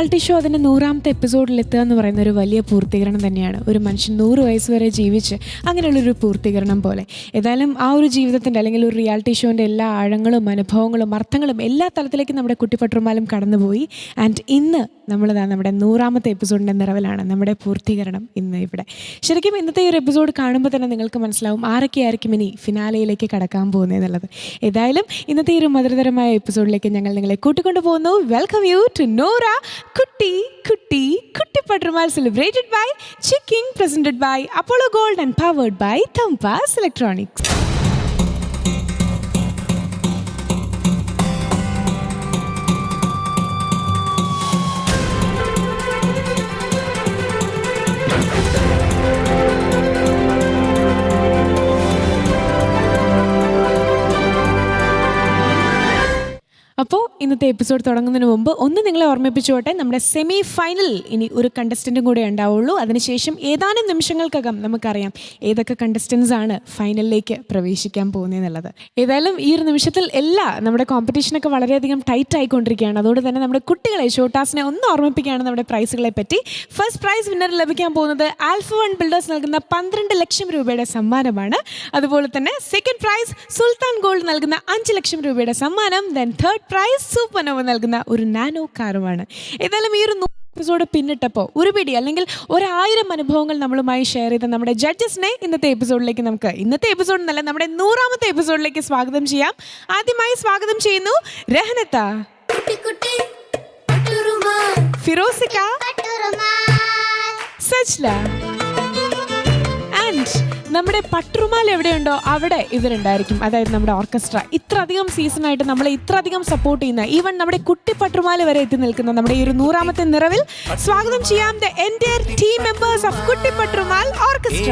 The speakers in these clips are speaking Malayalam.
റിയാലിറ്റി ഷോ അതിൻ്റെ 100ാമത്തെ എപ്പിസോഡിൽ എത്തുക എന്ന് പറയുന്ന ഒരു വലിയ പൂർത്തീകരണം തന്നെയാണ്. ഒരു മനുഷ്യൻ 100 വയസ്സ് വരെ ജീവിച്ച് അങ്ങനെയുള്ളൊരു പൂർത്തീകരണം പോലെ. ഏതായാലും ആ ഒരു ജീവിതത്തിൻ്റെ അല്ലെങ്കിൽ ഒരു റിയാലിറ്റി ഷോൻ്റെ എല്ലാ ആഴങ്ങളും അനുഭവങ്ങളും അർത്ഥങ്ങളും എല്ലാ തലത്തിലേക്കും നമ്മുടെ കുട്ടിപ്പട്ടുമാലും കടന്നുപോയി. ആൻഡ് ഇന്ന് നമ്മളിതാ നമ്മുടെ 100ാമത്തെ എപ്പിസോഡിൻ്റെ നിറവിലാണ്, നമ്മുടെ പൂർത്തീകരണം ഇന്ന് ഇവിടെ. ശരിക്കും ഇന്നത്തെ ഈ ഒരു എപ്പിസോഡ് കാണുമ്പോൾ തന്നെ നിങ്ങൾക്ക് മനസ്സിലാവും ആരൊക്കെയായിരിക്കും ഇനി ഫിനാലയിലേക്ക് കടക്കാൻ പോകുന്നത് എന്നുള്ളത്. ഏതായാലും ഇന്നത്തെ ഈ ഒരു മധുരതരമായ എപ്പിസോഡിലേക്ക് ഞങ്ങൾ നിങ്ങളെ കൂട്ടിക്കൊണ്ടു പോകുന്നു. വെൽക്കം യു ടു നോറ കുട്ടി കുട്ടി Kuttippattumal, celebrated by Chicking, presented by Apollo Gold and powered by Thampas electronics. അപ്പോൾ ഇന്നത്തെ എപ്പിസോഡ് തുടങ്ങുന്നതിന് മുമ്പ് ഒന്ന് നിങ്ങളെ ഓർമ്മിപ്പിച്ചോട്ടെ, നമ്മുടെ സെമി ഫൈനൽ ഇനി ഒരു കണ്ടസ്റ്റൻറ്റും കൂടെ ഉണ്ടാവുള്ളൂ. അതിനുശേഷം ഏതാനും നിമിഷങ്ങൾക്കകം നമുക്കറിയാം ഏതൊക്കെ കണ്ടസ്റ്റൻസ് ആണ് ഫൈനലിലേക്ക് പ്രവേശിക്കാൻ പോകുന്നതെന്നുള്ളത്. ഏതായാലും ഈ ഒരു നിമിഷത്തിൽ നമ്മുടെ കോമ്പറ്റീഷനൊക്കെ വളരെയധികം ടൈറ്റ് ആയിക്കൊണ്ടിരിക്കുകയാണ്. അതുകൊണ്ട് തന്നെ നമ്മുടെ കുട്ടികളെ, ഷോട്ടാസിനെ ഒന്ന് ഓർമ്മിപ്പിക്കുകയാണ് നമ്മുടെ പ്രൈസുകളെ പറ്റി. ഫസ്റ്റ് പ്രൈസ് വിന്നർ ലഭിക്കാൻ പോകുന്നത് ആൽഫ വൺ ബിൽഡേഴ്സ് നൽകുന്ന 12 ലക്ഷം രൂപയുടെ സമ്മാനമാണ്. അതുപോലെ തന്നെ സെക്കൻഡ് പ്രൈസ് സുൽത്താൻ ഗോൾഡ് നൽകുന്ന 5 ലക്ഷം രൂപയുടെ സമ്മാനം. ദെൻ തേർഡ് പ്രൈസ് സൂപ്പർനോവ നൽകുന്ന ഒരു നാനോ കാറുമാണ്. ഏതായാലും ഈ ഒരു എപ്പിസോഡ് പിന്നിട്ടപ്പോൾ ഒരു പിടി അല്ലെങ്കിൽ 1000 അനുഭവങ്ങൾ നമ്മളുമായി ഷെയർ ചെയ്ത നമ്മുടെ ജഡ്ജസിനെ ഇന്നത്തെ എപ്പിസോഡിലേക്ക് ഇന്നത്തെ എപ്പിസോഡ് എന്നല്ല, നമ്മുടെ 100ാമത്തെ എപ്പിസോഡിലേക്ക് സ്വാഗതം ചെയ്യാം. ആദ്യമായി സ്വാഗതം ചെയ്യുന്നു രഹനത്ത, ഫിറോസിക, സജ്ല ആൻഡ് നമ്മുടെ പട്ടുറുമാൽ എവിടെയുണ്ടോ അവിടെ ഇവരുണ്ടായിരിക്കും. അതായത് നമ്മുടെ ഓർക്കസ്ട്ര ഇത്രയധികം സീസണായിട്ട് നമ്മളെ ഇത്രയധികം സപ്പോർട്ട് ചെയ്യുന്ന, ഈവൻ നമ്മുടെ കുട്ടി പട്ടുറുമാൽ വരെ എത്തി നിൽക്കുന്ന നമ്മുടെ ഈ ഒരു 100ാമത്തെ നിറവിൽ സ്വാഗതം ചെയ്യാം the entire team members of കുട്ടി പട്ടുറുമാൽ ഓർക്കസ്ട്ര.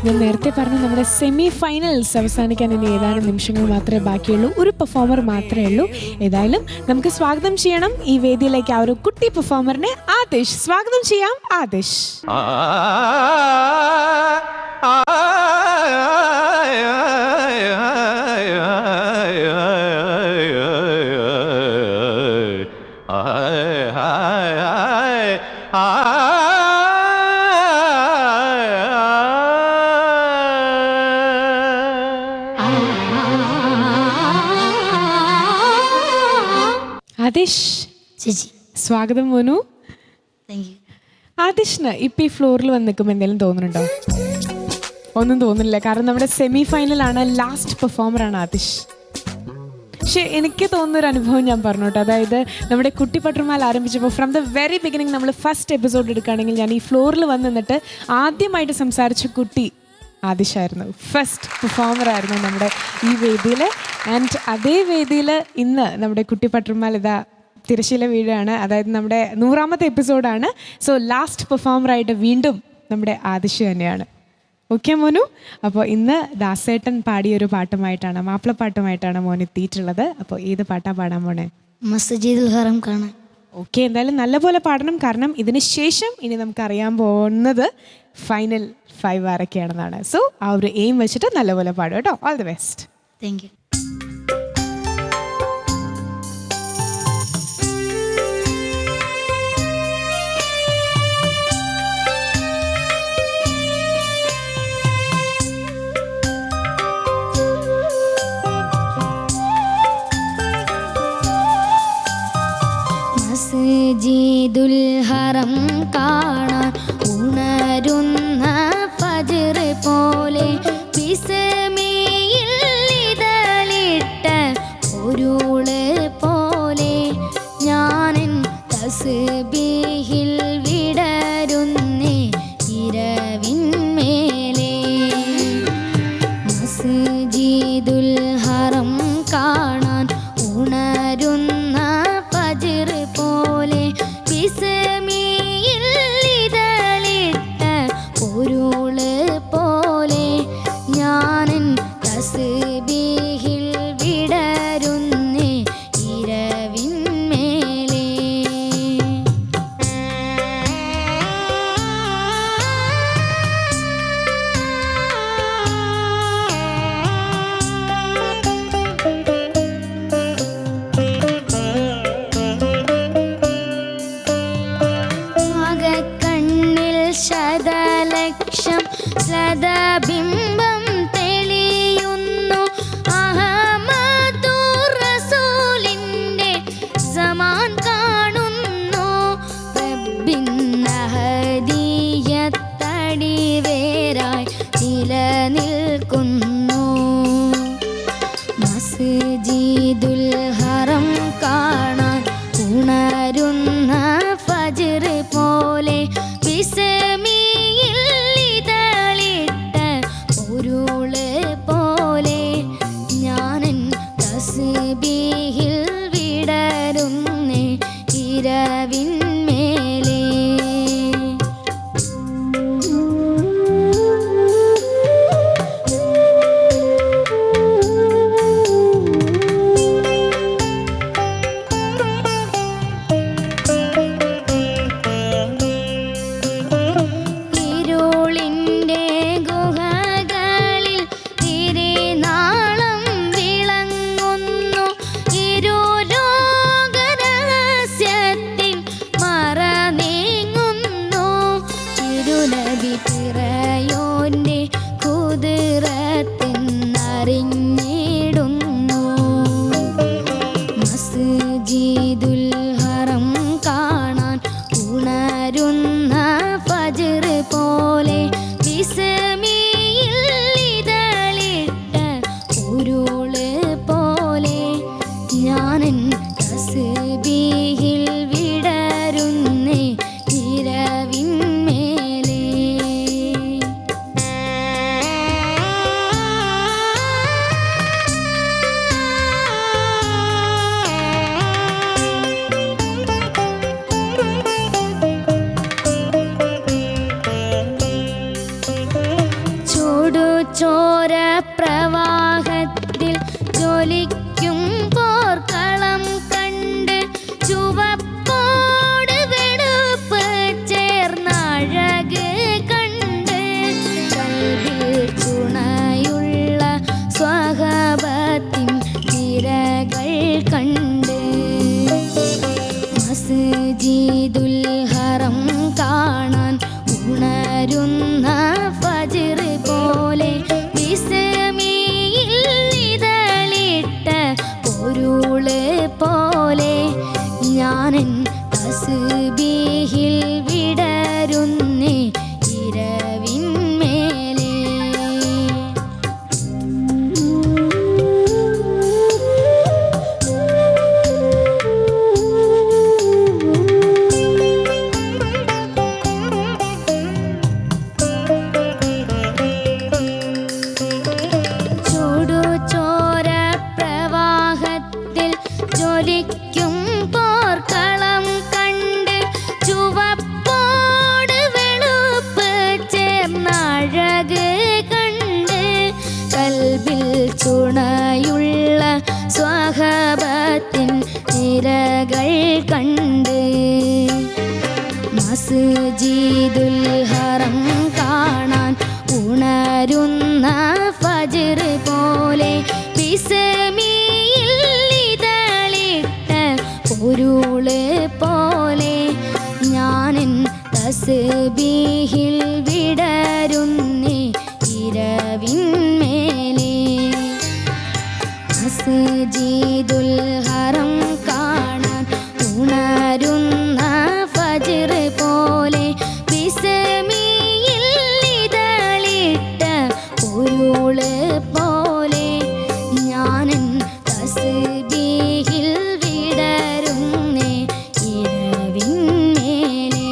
ഞാൻ നേരത്തെ പറഞ്ഞു നമ്മുടെ സെമി ഫൈനൽസ് അവസാനിക്കാൻ ഇനി ഏതാനും നിമിഷങ്ങൾ മാത്രമേ ബാക്കിയുള്ളൂ. ഒരു പെർഫോമർ മാത്രമേ ഉള്ളൂ. ഏതായാലും നമുക്ക് സ്വാഗതം ചെയ്യണം ഈ വേദിയിലേക്ക് ആ ഒരു കുട്ടി പെർഫോമറിനെ. ആദിഷ്, സ്വാഗതം ചെയ്യാം ആദിഷ്. ആദിഷ് ചേച്ചി സ്വാഗതം മോനു. ആദിഷിന് ഇപ്പം ഈ ഫ്ലോറിൽ വന്ന് നിൽക്കുമ്പോൾ എന്തെങ്കിലും തോന്നുന്നുണ്ടോ? ഒന്നും തോന്നുന്നില്ല, കാരണം നമ്മുടെ സെമി ഫൈനലാണ്, ലാസ്റ്റ് പെർഫോമറാണ് ആദിഷ്. പക്ഷേ എനിക്ക് തോന്നുന്നൊരു അനുഭവം ഞാൻ പറഞ്ഞോട്ടെ. അതായത് നമ്മുടെ കുട്ടി പട്ടുമാൽ ആരംഭിച്ചപ്പോൾ ഫ്രം ദ വെരി ബിഗിനിങ് നമ്മൾ ഫസ്റ്റ് എപ്പിസോഡ് എടുക്കുകയാണെങ്കിൽ ഞാൻ ഈ ഫ്ലോറിൽ വന്ന് നിന്നിട്ട് ആദ്യമായിട്ട് സംസാരിച്ച കുട്ടി ആദിഷായിരുന്നു. ഫസ്റ്റ് പെർഫോമറായിരുന്നു നമ്മുടെ ഈ വേദിയിൽ. ആൻഡ് അതേ വേദിയിൽ ഇന്ന് നമ്മുടെ കുട്ടി പട്ടുമാൽ ഇതാ തിരശ്ശീല വീഴാണ്. അതായത് നമ്മുടെ 100ാമത്തെ എപ്പിസോഡാണ്. സോ ലാസ്റ്റ് പെർഫോമറായിട്ട് വീണ്ടും നമ്മുടെ ആദിഷ് തന്നെയാണ്. ഓക്കെ മോനു? അപ്പോൾ ഇന്ന് ദാസേട്ടൻ പാടിയൊരു പാട്ടുമായിട്ടാണ്, മാപ്പിളപ്പാട്ടുമായിട്ടാണ് മോൻ എത്തിയിട്ടുള്ളത്. അപ്പോൾ ഏത് പാട്ടാണ് പാടാൻ പോണേ? മസ്ജിദുൽ ഹറം കാണാൻ. ഓക്കെ, എന്തായാലും നല്ലപോലെ പാടണം, കാരണം ഇതിന് ശേഷം ഇനി നമുക്കറിയാൻ പോകുന്നത് ഫൈനൽ 5 ആരൊക്കെയാണെന്നാണ്. സോ ആ ഒരു എയിം വെച്ചിട്ട് നല്ലപോലെ പാടും കേട്ടോ. All the best. Thank you. മസ്ജിദുൽ ഹറം കാണാൻ ഉണരുന്ന ഫജ്ർ പോലെ ബിസ്മിയിൽ ഇതളിട്ട പൊരുള് പോലെ ഞാനെൻ തസ്ബീഹിൽ വിടരുന്നേ ഇരവിന്മേലെ. മസ്ജിദുൽ ഹറം കാണാൻ ഉണരുന്ന ഫജ്ർ പോലെ ബിസ്മിയിൽ ഇതളിട്ട പൊരുള് പോലെ ഞാനെൻ തസ്ബീഹിൽ വിടരുന്നേ ഇരവിന്മേലെ. ഉണരുന്ന ഫജ്ർ പോലെ വിസ്മിയിൽ ഇതളിട്ട പൊരുള് പോലെ ഞാനൻ തസ്ബീഹിൽ വിടരുന്നേ ഇരവിന്മേലേ. ഇരുളിൻ്റെ ഗുഹകളിൽ തിരുനാളം വിളങ്ങുന്നു. ഇരുലോകരഹസ്യത്തിൻ മറ നീങ്ങുന്നു. തിരുനബി പിറയോൻ്റെ കുതിരത്തെന്നറിഞ്ഞിടുന്നു. മസ്ജിദുൽ ഹറം കാണാൻ ഉണരുന്ന ഫജ്ർ പോലെ വിസ്മിയിൽ ഇതളിട്ട പൊരുള് പോലെ ഞാനൻ തസ്ബീഹിൽ വിടരുന്നേ ഇരവിന്മേലേ. ചൂടുചോര പ്രവാഹത്തിൽ ജ്വലിക്കും പോർക്കളം കണ്ട് ചുവപ്പോട് വെളുപ്പ് ചേർന്നഴക് കണ്ട് കൽബിൽ ചുണയുള്ള സ്വഹാബത്തിൻ തിരകൾ കണ്ട് മസ്ജിദുൽ ഹറം കാണാൻ ഉണരുന്ന ഫജ്ർ പോലെ വിസ്മിയിൽ ഇതളിട്ട പൊരുള് പോലെ ഞാനൻ തസ്ബീഹിൽ വിടരുന്നേ ഇരവിന്മേലേ. ചൂടുചോര പ്രവാഹത്തിൽ ജ്വലിക്കും പോർക്കളം കണ്ട് ചുവപ്പോട് വെളുപ്പ് ചേർന്നഴക് കണ്ട് കൽബിൽ ചുണയുള്ള സ്വഹാബത്തിൻ നിരകൾ കണ്ട് മസ്ജിദുൽ ഹറം കാണാൻ ഉണരുന്ന ഫജ്ർ പോലെ വിസ്മിയിൽ ഇതളിട്ട പൊരുള് പോലെ ഞാനൻ തസ്ബീഹിൽ വിടരുന്നേ ഇരവിന്മേലേ. മസ്ജിദുൽ ഹറം കാണാൻ ഉണരുന്ന ഫജ്ർ പോലെ വിസ്മിയിൽ ഇതളിട്ട പൊരുള് പോലെ ഞാനൻ തസ്ബീഹിൽ വിടരുന്നേ ഇരവിന്മേലേ.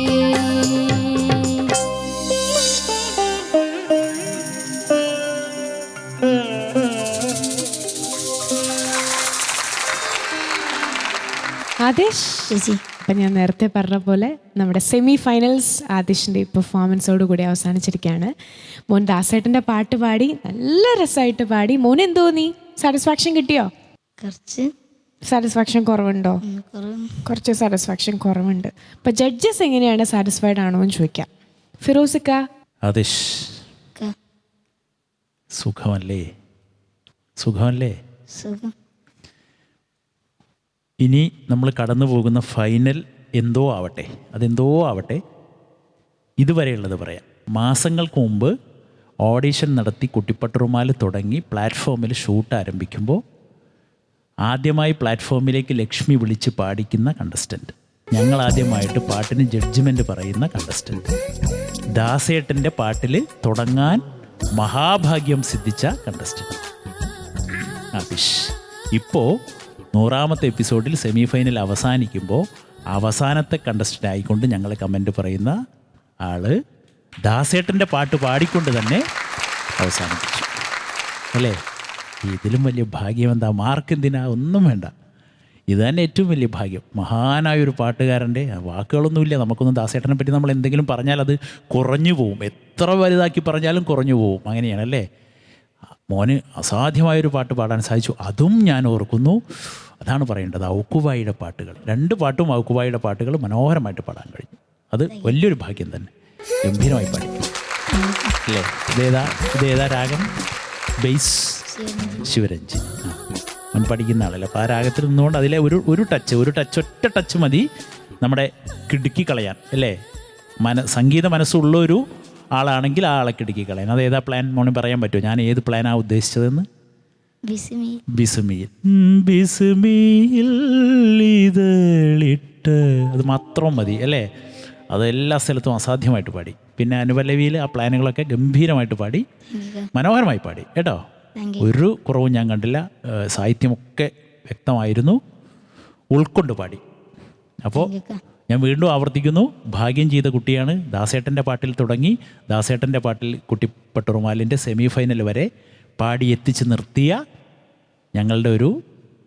ആദിഷ് ചേച്ചി, അപ്പം ഞാൻ നേരത്തെ പറഞ്ഞ പോലെ നമ്മുടെ സെമി ഫൈനൽസ് ആദിഷിൻ്റെ പെർഫോമൻസോട് കൂടി അവസാനിച്ചിരിക്കുകയാണ്. മോൻ ദാസേട്ടൻ്റെ പാട്ട് പാടി നല്ല രസമായിട്ട് പാടി. മോൻ എന്തോ തോന്നി? സാറ്റിസ്ഫാക്ഷൻ കിട്ടിയോ? കുറച്ച് സാറ്റിസ്ഫാക്ഷൻ കുറവുണ്ടോ? കുറച്ച് സാറ്റിസ്ഫാക്ഷൻ കുറവുണ്ട്. അപ്പം ജഡ്ജസ് എങ്ങനെയാണ്, സാറ്റിസ്ഫൈഡ് ആണോ എന്ന് ചോദിക്കാം. ഫിറോസിക്ക. ആദിഷ്, സുഖമല്ലേ? സുഖമല്ലേ? സുഖം. ഇനി നമ്മൾ കടന്നു പോകുന്ന ഫൈനൽ എന്തോ ആവട്ടെ, അതെന്തോ ആവട്ടെ, ഇതുവരെയുള്ളത് പറയാം. മാസങ്ങൾക്ക് മുമ്പ് ഓഡീഷൻ നടത്തി കുട്ടിപ്പട്ടുറുമാൽ തുടങ്ങി പ്ലാറ്റ്ഫോമിൽ ഷൂട്ട് ആരംഭിക്കുമ്പോൾ ആദ്യമായി പ്ലാറ്റ്ഫോമിലേക്ക് ലക്ഷ്മി വിളിച്ച് പാടിക്കുന്ന കണ്ടസ്റ്റൻറ്റ്, ഞങ്ങൾ ആദ്യമായിട്ട് പാട്ടിന് ജഡ്ജ്മെൻറ്റ് പറയുന്ന കണ്ടസ്റ്റൻറ്റ്, ദാസേട്ടൻ്റെ പാട്ടിൽ തുടങ്ങാൻ മഹാഭാഗ്യം സിദ്ധിച്ച കണ്ടസ്റ്റൻറ്റ് ആദിഷ്. ഇപ്പോൾ 100ാമത്തെ എപ്പിസോഡിൽ സെമി ഫൈനൽ അവസാനിക്കുമ്പോൾ അവസാനത്തെ കണ്ടസ്റ്റൻ്റ് ആയിക്കൊണ്ട് ഞങ്ങൾ കമൻറ്റ് പറയുന്ന ആള് ദാസേട്ടൻ്റെ പാട്ട് പാടിക്കൊണ്ട് തന്നെ അവസാനിപ്പിച്ചു. അല്ലേ? ഇതിലും വലിയ ഭാഗ്യം എന്താ? മാർക്ക് എന്തിനാ? ഒന്നും വേണ്ട. ഇത് തന്നെ ഏറ്റവും വലിയ ഭാഗ്യം. മഹാനായൊരു പാട്ടുകാരൻ്റെ വാക്കുകളൊന്നുമില്ല. നമുക്കൊന്നും ദാസേട്ടനെ പറ്റി നമ്മൾ എന്തെങ്കിലും പറഞ്ഞാൽ അത് കുറഞ്ഞു പോവും. എത്ര വലുതാക്കി പറഞ്ഞാലും കുറഞ്ഞു പോവും. അങ്ങനെയാണല്ലേ? മോന് അസാധ്യമായൊരു പാട്ട് പാടാൻ സാധിച്ചു. അതും ഞാൻ ഓർക്കുന്നു. അതാണ് പറയേണ്ടത്. ഔക്കുവായിയുടെ പാട്ടുകൾ, 2 പാട്ടും ഔക്കുവായിയുടെ പാട്ടുകൾ മനോഹരമായിട്ട് പാടാൻ കഴിഞ്ഞു. അത് വലിയൊരു ഭാഗ്യം തന്നെ. ഗംഭീരമായി പാടി അല്ലേ? ഇതേതാ രാഗം? ബേസ് ശിവരഞ്ജി. അവൻ പഠിക്കുന്ന ആളല്ലേ. അപ്പോൾ ആ രാഗത്തിൽ നിന്നുകൊണ്ട് അതിലെ ഒരു ടച്ച് ഒറ്റ ടച്ച് മതി നമ്മുടെ കിടുക്കി കളയാൻ അല്ലേ? സംഗീത മനസ്സുള്ള ഒരു ആളാണെങ്കിൽ ആ ആളെ കിടുക്കി കളയാൻ. അത് ഏതാ പ്ലാൻ മോനെ പറയാൻ പറ്റുമോ? ഞാൻ ഏത് പ്ലാനാണ് ഉദ്ദേശിച്ചതെന്ന്? ബിസ്മിയിൽ ഇതിട്ട് അത് മാത്രം മതി അല്ലേ? അത് എല്ലാ സ്ഥലത്തും അസാധ്യമായിട്ട് പാടി. പിന്നെ അനുപല്ലവിയിൽ ആ പ്ലാനുകളൊക്കെ ഗംഭീരമായിട്ട് പാടി, മനോഹരമായി പാടി കേട്ടോ. ഒരു കുറവും ഞാൻ കണ്ടില്ല. സാഹിത്യമൊക്കെ വ്യക്തമായിരുന്നു, ഉൾക്കൊണ്ട് പാടി. അപ്പോൾ ഞാൻ വീണ്ടും ആവർത്തിക്കുന്നു, ഭാഗ്യം ചെയ്ത കുട്ടിയാണ്. ദാസേട്ടൻ്റെ പാട്ടിൽ തുടങ്ങി ദാസേട്ടൻ്റെ പാട്ടിൽ കുട്ടിപ്പട്ടുറുമാലിൻ്റെ സെമി ഫൈനൽ വരെ പാടി എത്തിച്ച് നിർത്തിയ ഞങ്ങളുടെ ഒരു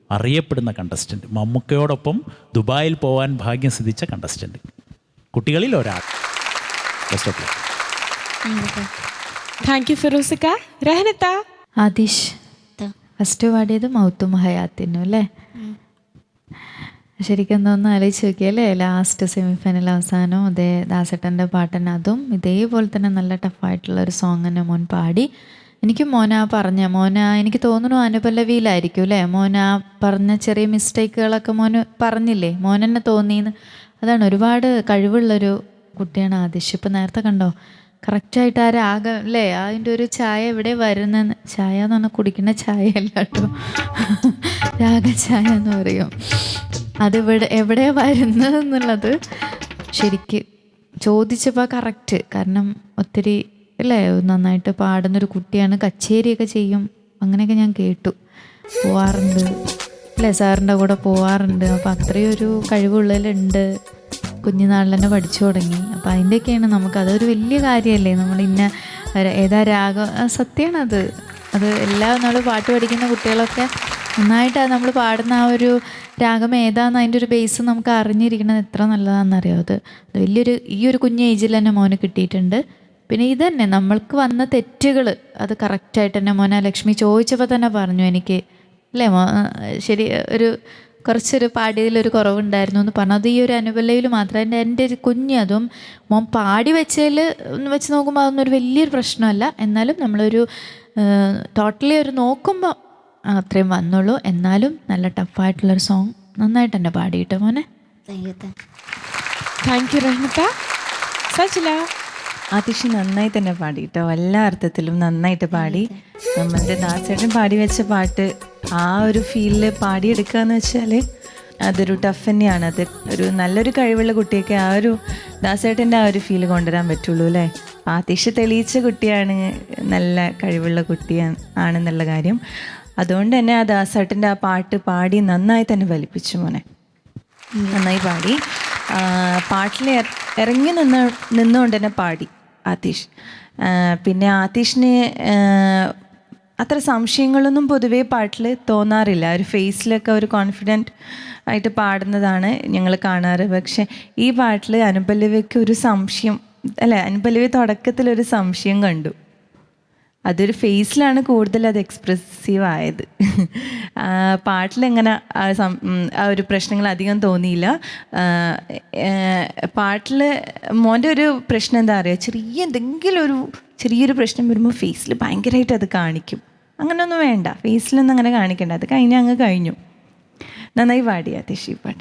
അറിയപ്പെടുന്ന കണ്ടസ്റ്റൻറ്റ്, മമ്മൂക്കയോടൊപ്പം ദുബായിൽ പോകാൻ ഭാഗ്യം സിദ്ധിച്ച കണ്ടസ്റ്റൻറ്റ്, കുട്ടികളിൽ ഒരാൾ. Best of luck. Thank you ഫിറോസിക്ക. രഹനത്ത? ആദിഷ് ഫസ്റ്റ് പാടിയത് മൗത്തും ഹയാത്തിനും അല്ലേ? ശരിക്കും എന്തോന്ന് ആലോചിച്ച് നോക്കിയല്ലേ, ലാസ്റ്റ് സെമി ഫൈനൽ അവസാനം അതേ ദാസേട്ടൻ്റെ പാട്ടന്നെ, അതും ഇതേപോലെ തന്നെ നല്ല ടഫായിട്ടുള്ളൊരു സോങ് തന്നെ മോൻ പാടി. എനിക്ക് എനിക്ക് തോന്നുന്നു അനുപല്ലവിയിലായിരിക്കും അല്ലേ മോന പറഞ്ഞ ചെറിയ മിസ്റ്റേക്കുകളൊക്കെ മോന് പറഞ്ഞില്ലേ, മോനെന്നെ തോന്നിയെന്ന്. അതാണ്, ഒരുപാട് കഴിവുള്ളൊരു കുട്ടിയാണ് ആദിഷ്. ഇപ്പം നേരത്തെ കണ്ടോ കറക്റ്റായിട്ട് ആ രാഗം അല്ലേ, അതിൻ്റെ ഒരു ചായ എവിടെ വരുന്നെന്ന്. ചായ എന്ന് പറഞ്ഞാൽ കുടിക്കുന്ന ചായ അല്ല കേട്ടോ, രാഗചായ എന്ന് പറയും. അതിവിടെ എവിടെയാണ് വരുന്നത് എന്നുള്ളത് ശരിക്ക് ചോദിച്ചപ്പോൾ കറക്റ്റ്. കാരണം ഒത്തിരി അല്ലേ നന്നായിട്ട് പാടുന്നൊരു കുട്ടിയാണ്, കച്ചേരിയൊക്കെ ചെയ്യും അങ്ങനെയൊക്കെ ഞാൻ കേട്ടു. പോവാറുണ്ട് അല്ലേ, സാറിൻ്റെ കൂടെ പോവാറുണ്ട്. അപ്പം അത്രയും ഒരു കഴിവുള്ളതിലുണ്ട്. കുഞ്ഞുനാളിൽ തന്നെ പഠിച്ചു തുടങ്ങി. അപ്പം അതിൻ്റെയൊക്കെയാണ് അതൊരു വലിയ കാര്യമല്ലേ. നമ്മൾ ഏതാ രാഗം, സത്യമാണ് അത് എല്ലാം നമ്മൾ പാട്ട് പഠിക്കുന്ന കുട്ടികളൊക്കെ നന്നായിട്ട് നമ്മൾ പാടുന്ന ആ ഒരു രാഗം ഏതാന്ന് അതിൻ്റെ ഒരു ബേസ് നമുക്ക് അറിഞ്ഞിരിക്കണത് എത്ര നല്ലതാണെന്നറിയാം. അത് വലിയൊരു ഈ ഒരു കുഞ്ഞ് ഏജിൽ തന്നെ മോന് കിട്ടിയിട്ടുണ്ട്. പിന്നെ ഇതന്നെ നമ്മൾക്ക് വന്ന തെറ്റുകൾ അത് കറക്റ്റായിട്ട് തന്നെ മോനെ ലക്ഷ്മി ചോദിച്ചപ്പോൾ തന്നെ പറഞ്ഞു എനിക്ക് അല്ലേ ശരി കുറച്ചൊരു പാടിയതിലൊരു കുറവുണ്ടായിരുന്നു എന്ന് പറഞ്ഞു. അത് ഈ ഒരു അനുപല്ലവിയിൽ മാത്രം. എൻ്റെ ഒരു കുഞ്ഞ് അതും മോൻ പാടി വെച്ചതിൽ വെച്ച് നോക്കുമ്പോൾ അതൊന്നും ഒരു വലിയൊരു പ്രശ്നമല്ല. എന്നാലും നമ്മളൊരു ടോട്ടലി ഒരു നോക്കുമ്പോൾ അത്രയും വന്നുള്ളൂ. എന്നാലും നല്ല ടഫായിട്ടുള്ളൊരു സോങ് നന്നായിട്ട് തന്നെ പാടിയിട്ട് മോനെ. താങ്ക് യു റഹ്മത്ത. സച്ചില? ആതിഷി നന്നായി തന്നെ പാടി കേട്ടോ, എല്ലാ അർത്ഥത്തിലും നന്നായിട്ട് പാടി. നമ്മളുടെ ദാസേട്ടൻ പാടി വെച്ച പാട്ട് ആ ഒരു ഫീലിൽ പാടിയെടുക്കുക എന്ന് വെച്ചാൽ അതൊരു ടഫ് തന്നെയാണ്. അത് ഒരു നല്ലൊരു കഴിവുള്ള കുട്ടിയൊക്കെ ആ ഒരു ദാസേട്ടൻ്റെ ആ ഒരു ഫീൽ കൊണ്ടുവരാൻ പറ്റുള്ളൂ അല്ലേ. ആതിഷ് തെളിയിച്ച കുട്ടിയാണ്, നല്ല കഴിവുള്ള കുട്ടിയാണ് ആണെന്നുള്ള കാര്യം. അതുകൊണ്ട് തന്നെ ആ ദാസേട്ടൻ്റെ ആ പാട്ട് പാടി നന്നായി തന്നെ ഫലിപ്പിച്ചു മോനെ, നന്നായി പാടി. പാട്ടിൽ ഇറങ്ങി നിന്നുകൊണ്ട് തന്നെ പാടി ആതിഷ്. പിന്നെ ആതിഷിന് അത്ര സംശയങ്ങളൊന്നും പൊതുവേ പാട്ടിൽ തോന്നാറില്ല. ഒരു ഫേസിലൊക്കെ ഒരു കോൺഫിഡൻറ്റ് ആയിട്ട് പാടുന്നതാണ് ഞങ്ങൾ കാണാറ്. പക്ഷെ ഈ പാട്ടിൽ അനുപല്ലവിക്ക് ഒരു സംശയം അല്ലേ, അനുപല്ലവി തുടക്കത്തിലൊരു സംശയം കണ്ടു. അതൊരു ഫേസിലാണ് കൂടുതൽ അത് എക്സ്പ്രസീവ് ആയത്. പാട്ടിലെങ്ങനെ ആ ഒരു പ്രശ്നങ്ങൾ അധികം തോന്നിയില്ല. പാട്ടിൽ മോൻ്റെ ഒരു പ്രശ്നം എന്താ പറയുക, എന്തെങ്കിലും ചെറിയൊരു പ്രശ്നം വരുമ്പോൾ ഫേസിൽ ഭയങ്കരമായിട്ട് അത് കാണിക്കും. അങ്ങനെയൊന്നും വേണ്ട, ഫേസിലൊന്നും അങ്ങനെ കാണിക്കണ്ട. അത് അങ്ങ് കഴിഞ്ഞു. നന്നായി പാടിയ ആതിഷ് പാട്ട്.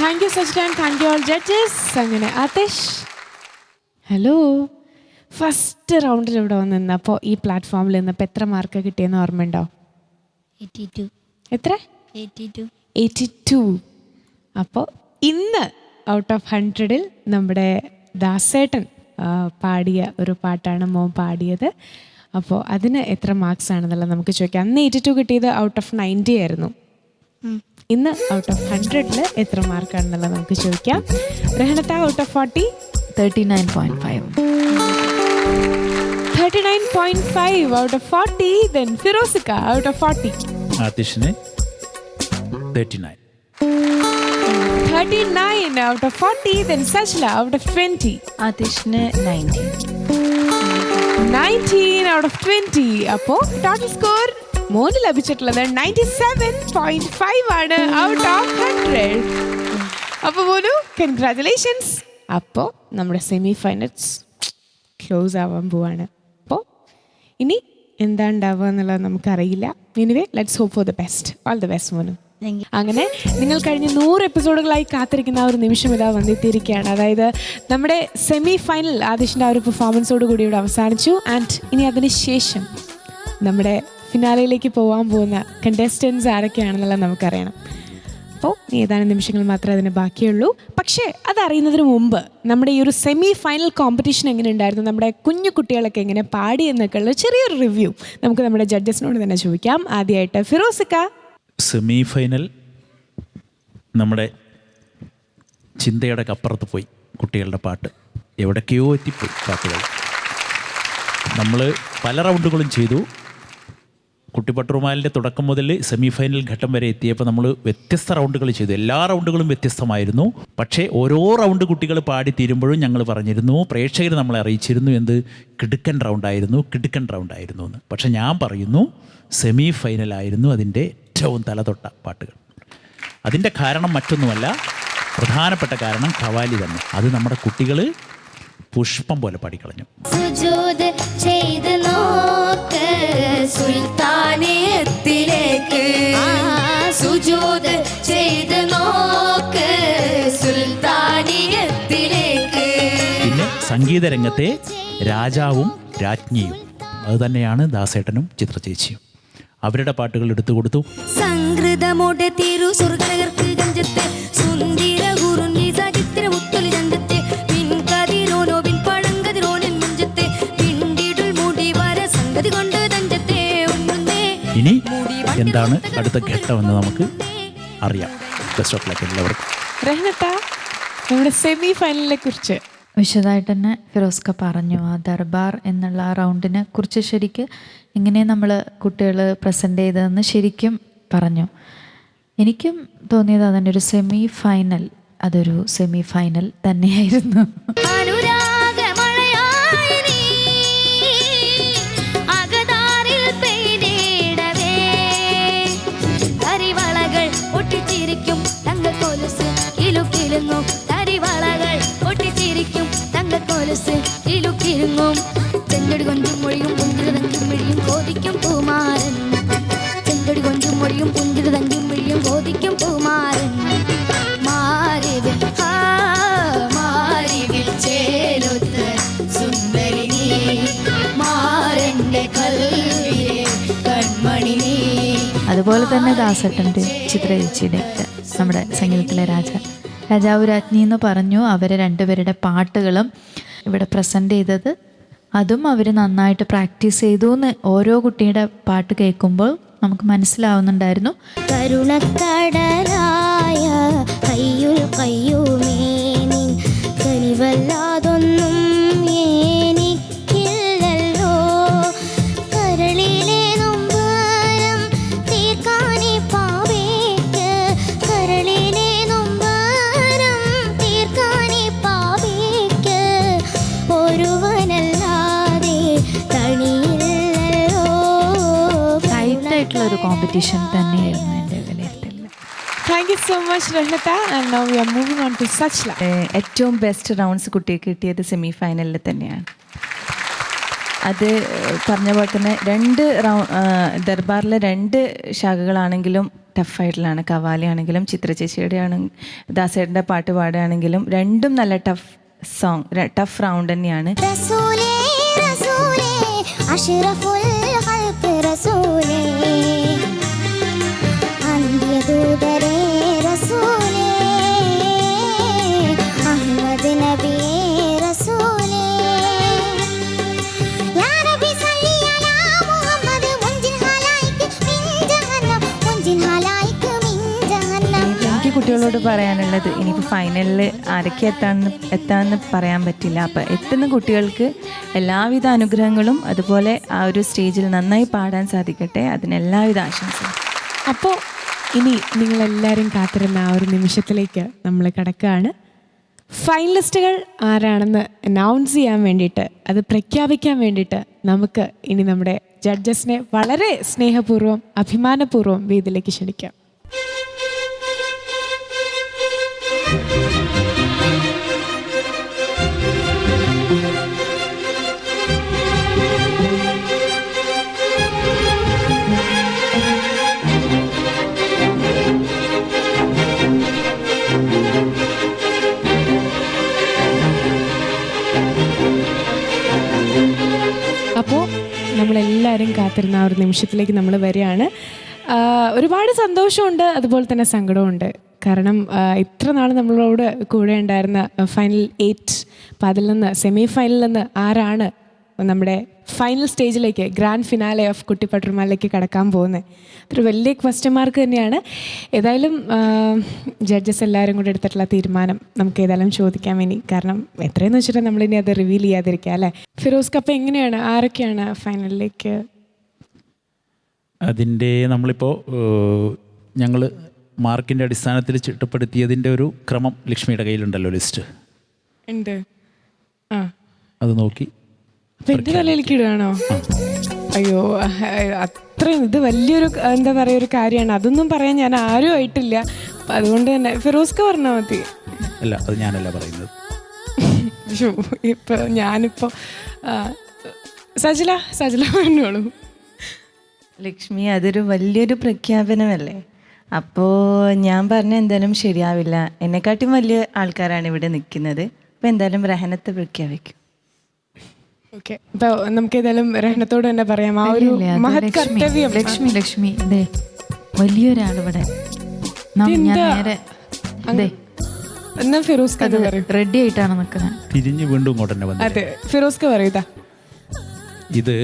Thank you Sachin, thank you all judges. അങ്ങനെ ആതിഷ്, ഹലോ, ഫസ്റ്റ് റൗണ്ടിൽ ഇവിടെ വന്ന് നിന്നപ്പോൾ ഈ പ്ലാറ്റ്ഫോമിൽ നിന്നപ്പോൾ എത്ര മാർക്ക് കിട്ടിയെന്ന് ഓർമ്മയുണ്ടോ? 82. എത്ര? 82. അപ്പോൾ ഇന്ന് ഔട്ട് ഓഫ് 100-ൽ നമ്മുടെ ദാസേട്ടൻ പാടിയ ഒരു പാട്ടാണ് മോൻ പാടിയത്. അപ്പോൾ അതിന് എത്ര മാർക്സ് ആണെന്നുള്ളത് നമുക്ക് ചോദിക്കാം. അന്ന് 82 കിട്ടിയത് ഔട്ട് ഓഫ് 90 ആയിരുന്നു. ഇന്ന് ഔട്ട് ഓഫ് 100ൽ എത്ര മാർക്കാണെന്നുള്ളത് നമുക്ക് ചോദിക്കാം. റഹനത്ത out of 40 39.5. 39.5 out of 40. Then Firozika out of 40. ആതിഷിന് 39. 39 out of 40. Then Sajla out of 20. ആതിഷിന് 19. 19 out of 20. അപ്പോൾ ടോട്ടൽ സ്കോർ മോന് ലഭിച്ചിട്ടുള്ളത് 97.5 ആണ് ഔട്ട് ഓഫ് 100. അപ്പോൾ മോനു കൺഗ്രാറ്റുലേഷൻസ്. അപ്പോൾ നമ്മുടെ സെമി ഫൈനൽസ് ക്ലോസ് ആവാൻ പോവാണ്. അപ്പോൾ ഇനി എന്താ ഉണ്ടാവുക എന്നുള്ളത് നമുക്കറിയില്ല. Anyway let's hope for the best. All the best മോനു. അങ്ങനെ നിങ്ങൾ കഴിഞ്ഞ 100 എപ്പിസോഡുകളായി കാത്തിരിക്കുന്ന ആ ഒരു നിമിഷം ഇതാ വന്നെത്തിയിരിക്കുകയാണ്. അതായത് നമ്മുടെ സെമി ഫൈനൽ ആദിഷിൻ്റെ ആ ഒരു പെർഫോമൻസോട് കൂടി ഇവിടെ അവസാനിച്ചു. ആൻഡ് ഇനി അതിന് ശേഷം നമ്മുടെ ഫിനാലയിലേക്ക് പോകാൻ പോകുന്ന കണ്ടസ്റ്റൻസ് ആരൊക്കെയാണെന്നുള്ളത് നമുക്കറിയണം. അപ്പോൾ ഏതാനും നിമിഷങ്ങൾ മാത്രമേ അതിന് ബാക്കിയുള്ളൂ. പക്ഷേ അതറിയുന്നതിന് മുമ്പ് നമ്മുടെ ഈ ഒരു സെമി ഫൈനൽ കോമ്പറ്റീഷൻ എങ്ങനെ ഉണ്ടായിരുന്നു, നമ്മുടെ കുഞ്ഞു കുട്ടികളൊക്കെ എങ്ങനെ പാടി എന്നൊക്കെ ഉള്ള ചെറിയൊരു റിവ്യൂ നമുക്ക് നമ്മുടെ ജഡ്ജസിനോട് തന്നെ ചോദിക്കാം. ആദ്യമായിട്ട് ഫിറോസിക്ക. സെമി ഫൈനൽ നമ്മുടെ ചിന്തയുടെ അപ്പുറത്ത് പോയി. കുട്ടികളുടെ പാട്ട് എവിടേക്കോ എത്തിപ്പോയി. പാട്ടുകൾ നമ്മൾ പല റൗണ്ടുകളും ചെയ്തു. കുട്ടിപ്പട്ടുറുമാലിൻ്റെ തുടക്കം മുതൽ സെമി ഫൈനൽ ഘട്ടം വരെ എത്തിയപ്പോൾ നമ്മൾ വ്യത്യസ്ത റൗണ്ടുകൾ ചെയ്തു. എല്ലാ റൗണ്ടുകളും വ്യത്യസ്തമായിരുന്നു. പക്ഷേ ഓരോ റൗണ്ട് കുട്ടികൾ പാടി തീരുമ്പോഴും ഞങ്ങൾ പറഞ്ഞിരുന്നു, പ്രേക്ഷകർ നമ്മളെ അറിയിച്ചിരുന്നു എന്ത് കിടുക്കൻ റൗണ്ടായിരുന്നു എന്ന്. പക്ഷെ ഞാൻ പറയുന്നു സെമി ഫൈനലായിരുന്നു അതിൻ്റെ ഏറ്റവും തലതൊട്ട പാട്ടുകൾ. അതിൻ്റെ കാരണം മറ്റൊന്നുമല്ല, പ്രധാനപ്പെട്ട കാരണം ഖവാലി തന്നെ. അത് നമ്മുടെ കുട്ടികൾ പുഷ്പം പോലെ പാടിക്കളഞ്ഞു. സുജൂദ് ചെയ്ത് നോക്ക് സുൽത്താനിയത്തിലേക്ക്, സുജൂദ് ചെയ്ത് നോക്ക് സുൽത്താനിയത്തിലേക്ക്. പിന്നെ സംഗീത രംഗത്തെ രാജാവും രാജ്ഞിയും അത് തന്നെയാണ് ദാസേട്ടനും ചിത്രചേച്ചിയും. അവരുടെ പാട്ടുകൾ എടുത്തു കൊടുത്തു. സംഗൃതമോടെ തിരു സുർഗനകർക്ക് ഗഞ്ചത്തെ സുന്ദര ഗുരുന്നി സജിത്ര മുത്തലി രംഗത്തെ പിൻകതിരോനോ പിൻ പഴങ്കതിരോനൻ മുഞ്ചത്തെ പിണ്ടിടുൽ മുടി വര സംഗതി കൊണ്ട് തഞ്ചത്തെ ഉണ്ണുന്നേ. ഇനി എന്താണ് അടുത്ത ഘട്ടമെന്ന് നമുക്ക് അറിയാം. ബെസ്റ്റ് ഓഫ് ലക്ക് എല്ലാവർക്കും. റഹ്നത്ത, നമ്മുടെ സെമി ഫൈനലിനെ കുറിച്ച് വിശദമായിട്ട് തന്നെ ഫിറോസ്ക പറഞ്ഞു. ആ ദർബാർ എന്നുള്ള ആ റൗണ്ടിനെ കുറിച്ച് ശരിക്ക് എങ്ങനെ നമ്മൾ കുട്ടികൾ പ്രസൻറ്റ് ചെയ്തതെന്ന് ശരിക്കും പറഞ്ഞു. എനിക്കും തോന്നിയത് അതിൻ്റെ ഒരു സെമി ഫൈനൽ, അതൊരു സെമി ഫൈനൽ തന്നെയായിരുന്നു. ചെങ്കടി കൊഞ്ചും മൊഴിയും പുഞ്ചിരുതഞ്ചും മിഴിയും കോതിക്കും പൂമാരൻ, ചെങ്കടി കൊഞ്ചും മൊഴിയും പുഞ്ചിരുതഞ്ചും മിഴിയും കോതിക്കും പൂമാരൻ. മാറിവിൽ മാറിവിൽ ചേലൊത്ത സുന്ദരി നീ, മാരന്റെ കൽവിലെ കൺമണി നീ. അതുപോലെ തന്നെ ദാസേട്ടൻ്റെ ചിത്രചേച്ചിയുടെ നമ്മുടെ സംഗീതത്തിലെ രാജാവ് രാജ്ഞി എന്ന് പറഞ്ഞു. അവരെ രണ്ടുപേരുടെ പാട്ടുകളും ഇവിടെ പ്രസൻറ്റ് ചെയ്തത്, അതും അവർ നന്നായിട്ട് പ്രാക്ടീസ് ചെയ്തു എന്ന് ഓരോ കുട്ടിയുടെ പാട്ട് കേൾക്കുമ്പോൾ നമുക്ക് മനസ്സിലാവുന്നുണ്ടായിരുന്നു. കരുണക്കടലായ കയ്യുൽ കയ്യുമേ നിൻ കനിവല്ലാതൊന്നും എനിക്കില്ലല്ലോ, കരളിലെ നൊമ്പരം തീർക്കാനേ പാവേക്ക്, കരളിലെ നൊമ്പരം തീർക്കാനേ പാവേക്ക് ഒരുവനല്ലാതെ തണിയില്ലല്ലോ. ടൈറ്റായിട്ടുള്ള ഒരു കോമ്പറ്റീഷൻ തന്നെയായിരുന്നു എൻ്റെ വിലയിരുത്തൽ. താങ്ക് യു സോ മച്ച് റഹ്നത്ത. And now we are moving on to സച്ല. ഏറ്റവും ബെസ്റ്റ് റൗണ്ട്സ് കുട്ടിക്ക് കിട്ടിയത് സെമി ഫൈനലിൽ തന്നെയാണ്. അത് പറഞ്ഞ പോലെ തന്നെ ദർബാറിലെ 2 ശാഖകളാണെങ്കിലും ടഫായിട്ടുള്ളതാണ്. കവാലി ആണെങ്കിലും ചിത്രചേച്ചിയുടെ ദാസേട്ടൻ്റെ പാട്ട് പാടുകയാണെങ്കിലും രണ്ടും നല്ല ടഫ് റൗണ്ട് തന്നെയാണ്. റസൂലേ റസൂലേ അഷ്റഫുൽ ഖൽഖ് റസൂലേ, അന്ത്യദൂതരേ റസൂലേ, അഹ്മദ് നബിയേ റസൂലേ, യാ റബ്ബി സല്ലി അലാ കുട്ടികളോട് പറയാനുള്ളത്, ഇനിയിപ്പോൾ ഫൈനലിൽ ആരൊക്കെ എത്താമെന്ന് പറയാൻ പറ്റില്ല. അപ്പോൾ എത്തുന്ന കുട്ടികൾക്ക് എല്ലാവിധ അനുഗ്രഹങ്ങളും അതുപോലെ ആ ഒരു സ്റ്റേജിൽ നന്നായി പാടാൻ സാധിക്കട്ടെ. അതിന് എല്ലാവിധ ആശംസകളും. അപ്പോൾ ഇനി നിങ്ങളെല്ലാവരും കാത്തിരുന്ന ആ ഒരു നിമിഷത്തിലേക്ക് നമ്മൾ കിടക്കുകയാണ്. ഫൈനലിസ്റ്റുകൾ ആരാണെന്ന് അനൗൺസ് ചെയ്യാൻ വേണ്ടിയിട്ട്, അത് പ്രഖ്യാപിക്കാൻ വേണ്ടിയിട്ട് നമുക്ക് ഇനി നമ്മുടെ ജഡ്ജസിനെ വളരെ സ്നേഹപൂർവ്വം അഭിമാനപൂർവ്വം വേദിയിലേക്ക് ക്ഷണിക്കാം. അപ്പോൾ നമ്മളെല്ലാവരും കാത്തിരുന്ന ആ ഒരു നിമിഷത്തിലേക്ക് നമ്മൾ വരികയാണ്. ഒരുപാട് സന്തോഷമുണ്ട്, അതുപോലെ തന്നെ സങ്കടമുണ്ട്. കാരണം ഇത്ര നാൾ നമ്മളോട് കൂടെ ഉണ്ടായിരുന്ന ഫൈനൽ 8, അപ്പം അതിൽ നിന്ന് സെമി ഫൈനലിൽ നിന്ന് ആരാണ് നമ്മുടെ ഫൈനൽ സ്റ്റേജിലേക്ക്, ഗ്രാൻഡ് ഫിനാലെ ഓഫ് കുട്ടിപ്പട്ടുമാലിലേക്ക് കടക്കാൻ പോകുന്നത്, അതൊരു വലിയ ക്വസ്റ്റ്യൻ മാർക്ക് തന്നെയാണ്. ഏതായാലും ജഡ്ജസ് എല്ലാവരും കൂടെ എടുത്തിട്ടുള്ള തീരുമാനം നമുക്ക് ഏതായാലും ചോദിക്കാൻ വേണ്ടി, കാരണം എത്രയെന്ന് വെച്ചിട്ട് നമ്മളിനി അത് റിവീൽ ചെയ്യാതിരിക്കുക അല്ലേ. ഫിറോസ് കപ്പ എങ്ങനെയാണ്, ആരൊക്കെയാണ് ഫൈനലിലേക്ക്? അതിൻ്റെ നമ്മളിപ്പോൾ ഞങ്ങൾ മാർക്കിൻ്റെ അടിസ്ഥാനത്തിൽ ചിട്ടപ്പെടുത്തിയതിൻ്റെ ഒരു ക്രമം ലക്ഷ്മിയുടെ കയ്യിലുണ്ടല്ലോ, ലിസ്റ്റ് ഉണ്ട്. ആ, അത് നോക്കി അപ്പം എൻ്റെ തലയിലേക്ക് ഇടുകയാണോ? അയ്യോ, അത്രയും ഇത് വലിയൊരു എന്താ പറയുക ഒരു കാര്യമാണ്. അതൊന്നും പറയാൻ ഞാൻ ആരും ആയിട്ടില്ല. അപ്പം അതുകൊണ്ട് തന്നെ ഫിറോസ്ക്ക് പറഞ്ഞാൽ മതി. അല്ല, അത് ഞാനല്ല പറയുന്നത്. ഇപ്പോൾ ഞാനിപ്പോൾ സജല പറഞ്ഞോളൂ. ലക്ഷ്മി, അതൊരു വലിയൊരു പ്രഖ്യാപനമല്ലേ. അപ്പോൾ ഞാൻ പറഞ്ഞ എന്തായാലും ശരിയാവില്ല. എന്നെക്കാട്ടും വലിയ ആൾക്കാരാണ് ഇവിടെ നിൽക്കുന്നത്. അപ്പോൾ എന്തായാലും റഹനത്തെ പ്രഖ്യാപിക്കും. ഓക്കെ, അപ്പോൾ നമുക്ക് ഏതായാലും റഹനത്തോട് തന്നെ പറയാം. ആ ഒരു മഹത് കർത്തവ്യം. ലക്ഷ്മി അതെ, വലിയൊരാൾ ഇവിടെ. ഞാൻ നേരെ അതെ എന്നാ ഫിറോസ്ക്ക് അത് പറയും. റെഡി ആയിട്ടാണ് നിൽക്കുന്നത്. തിരിഞ്ഞ് വീണ്ടും ഇങ്ങോട്ട് തന്നെ വന്നു. അതെ, ഫിറോസ്ക്ക് പറയൂതാ. ഇത്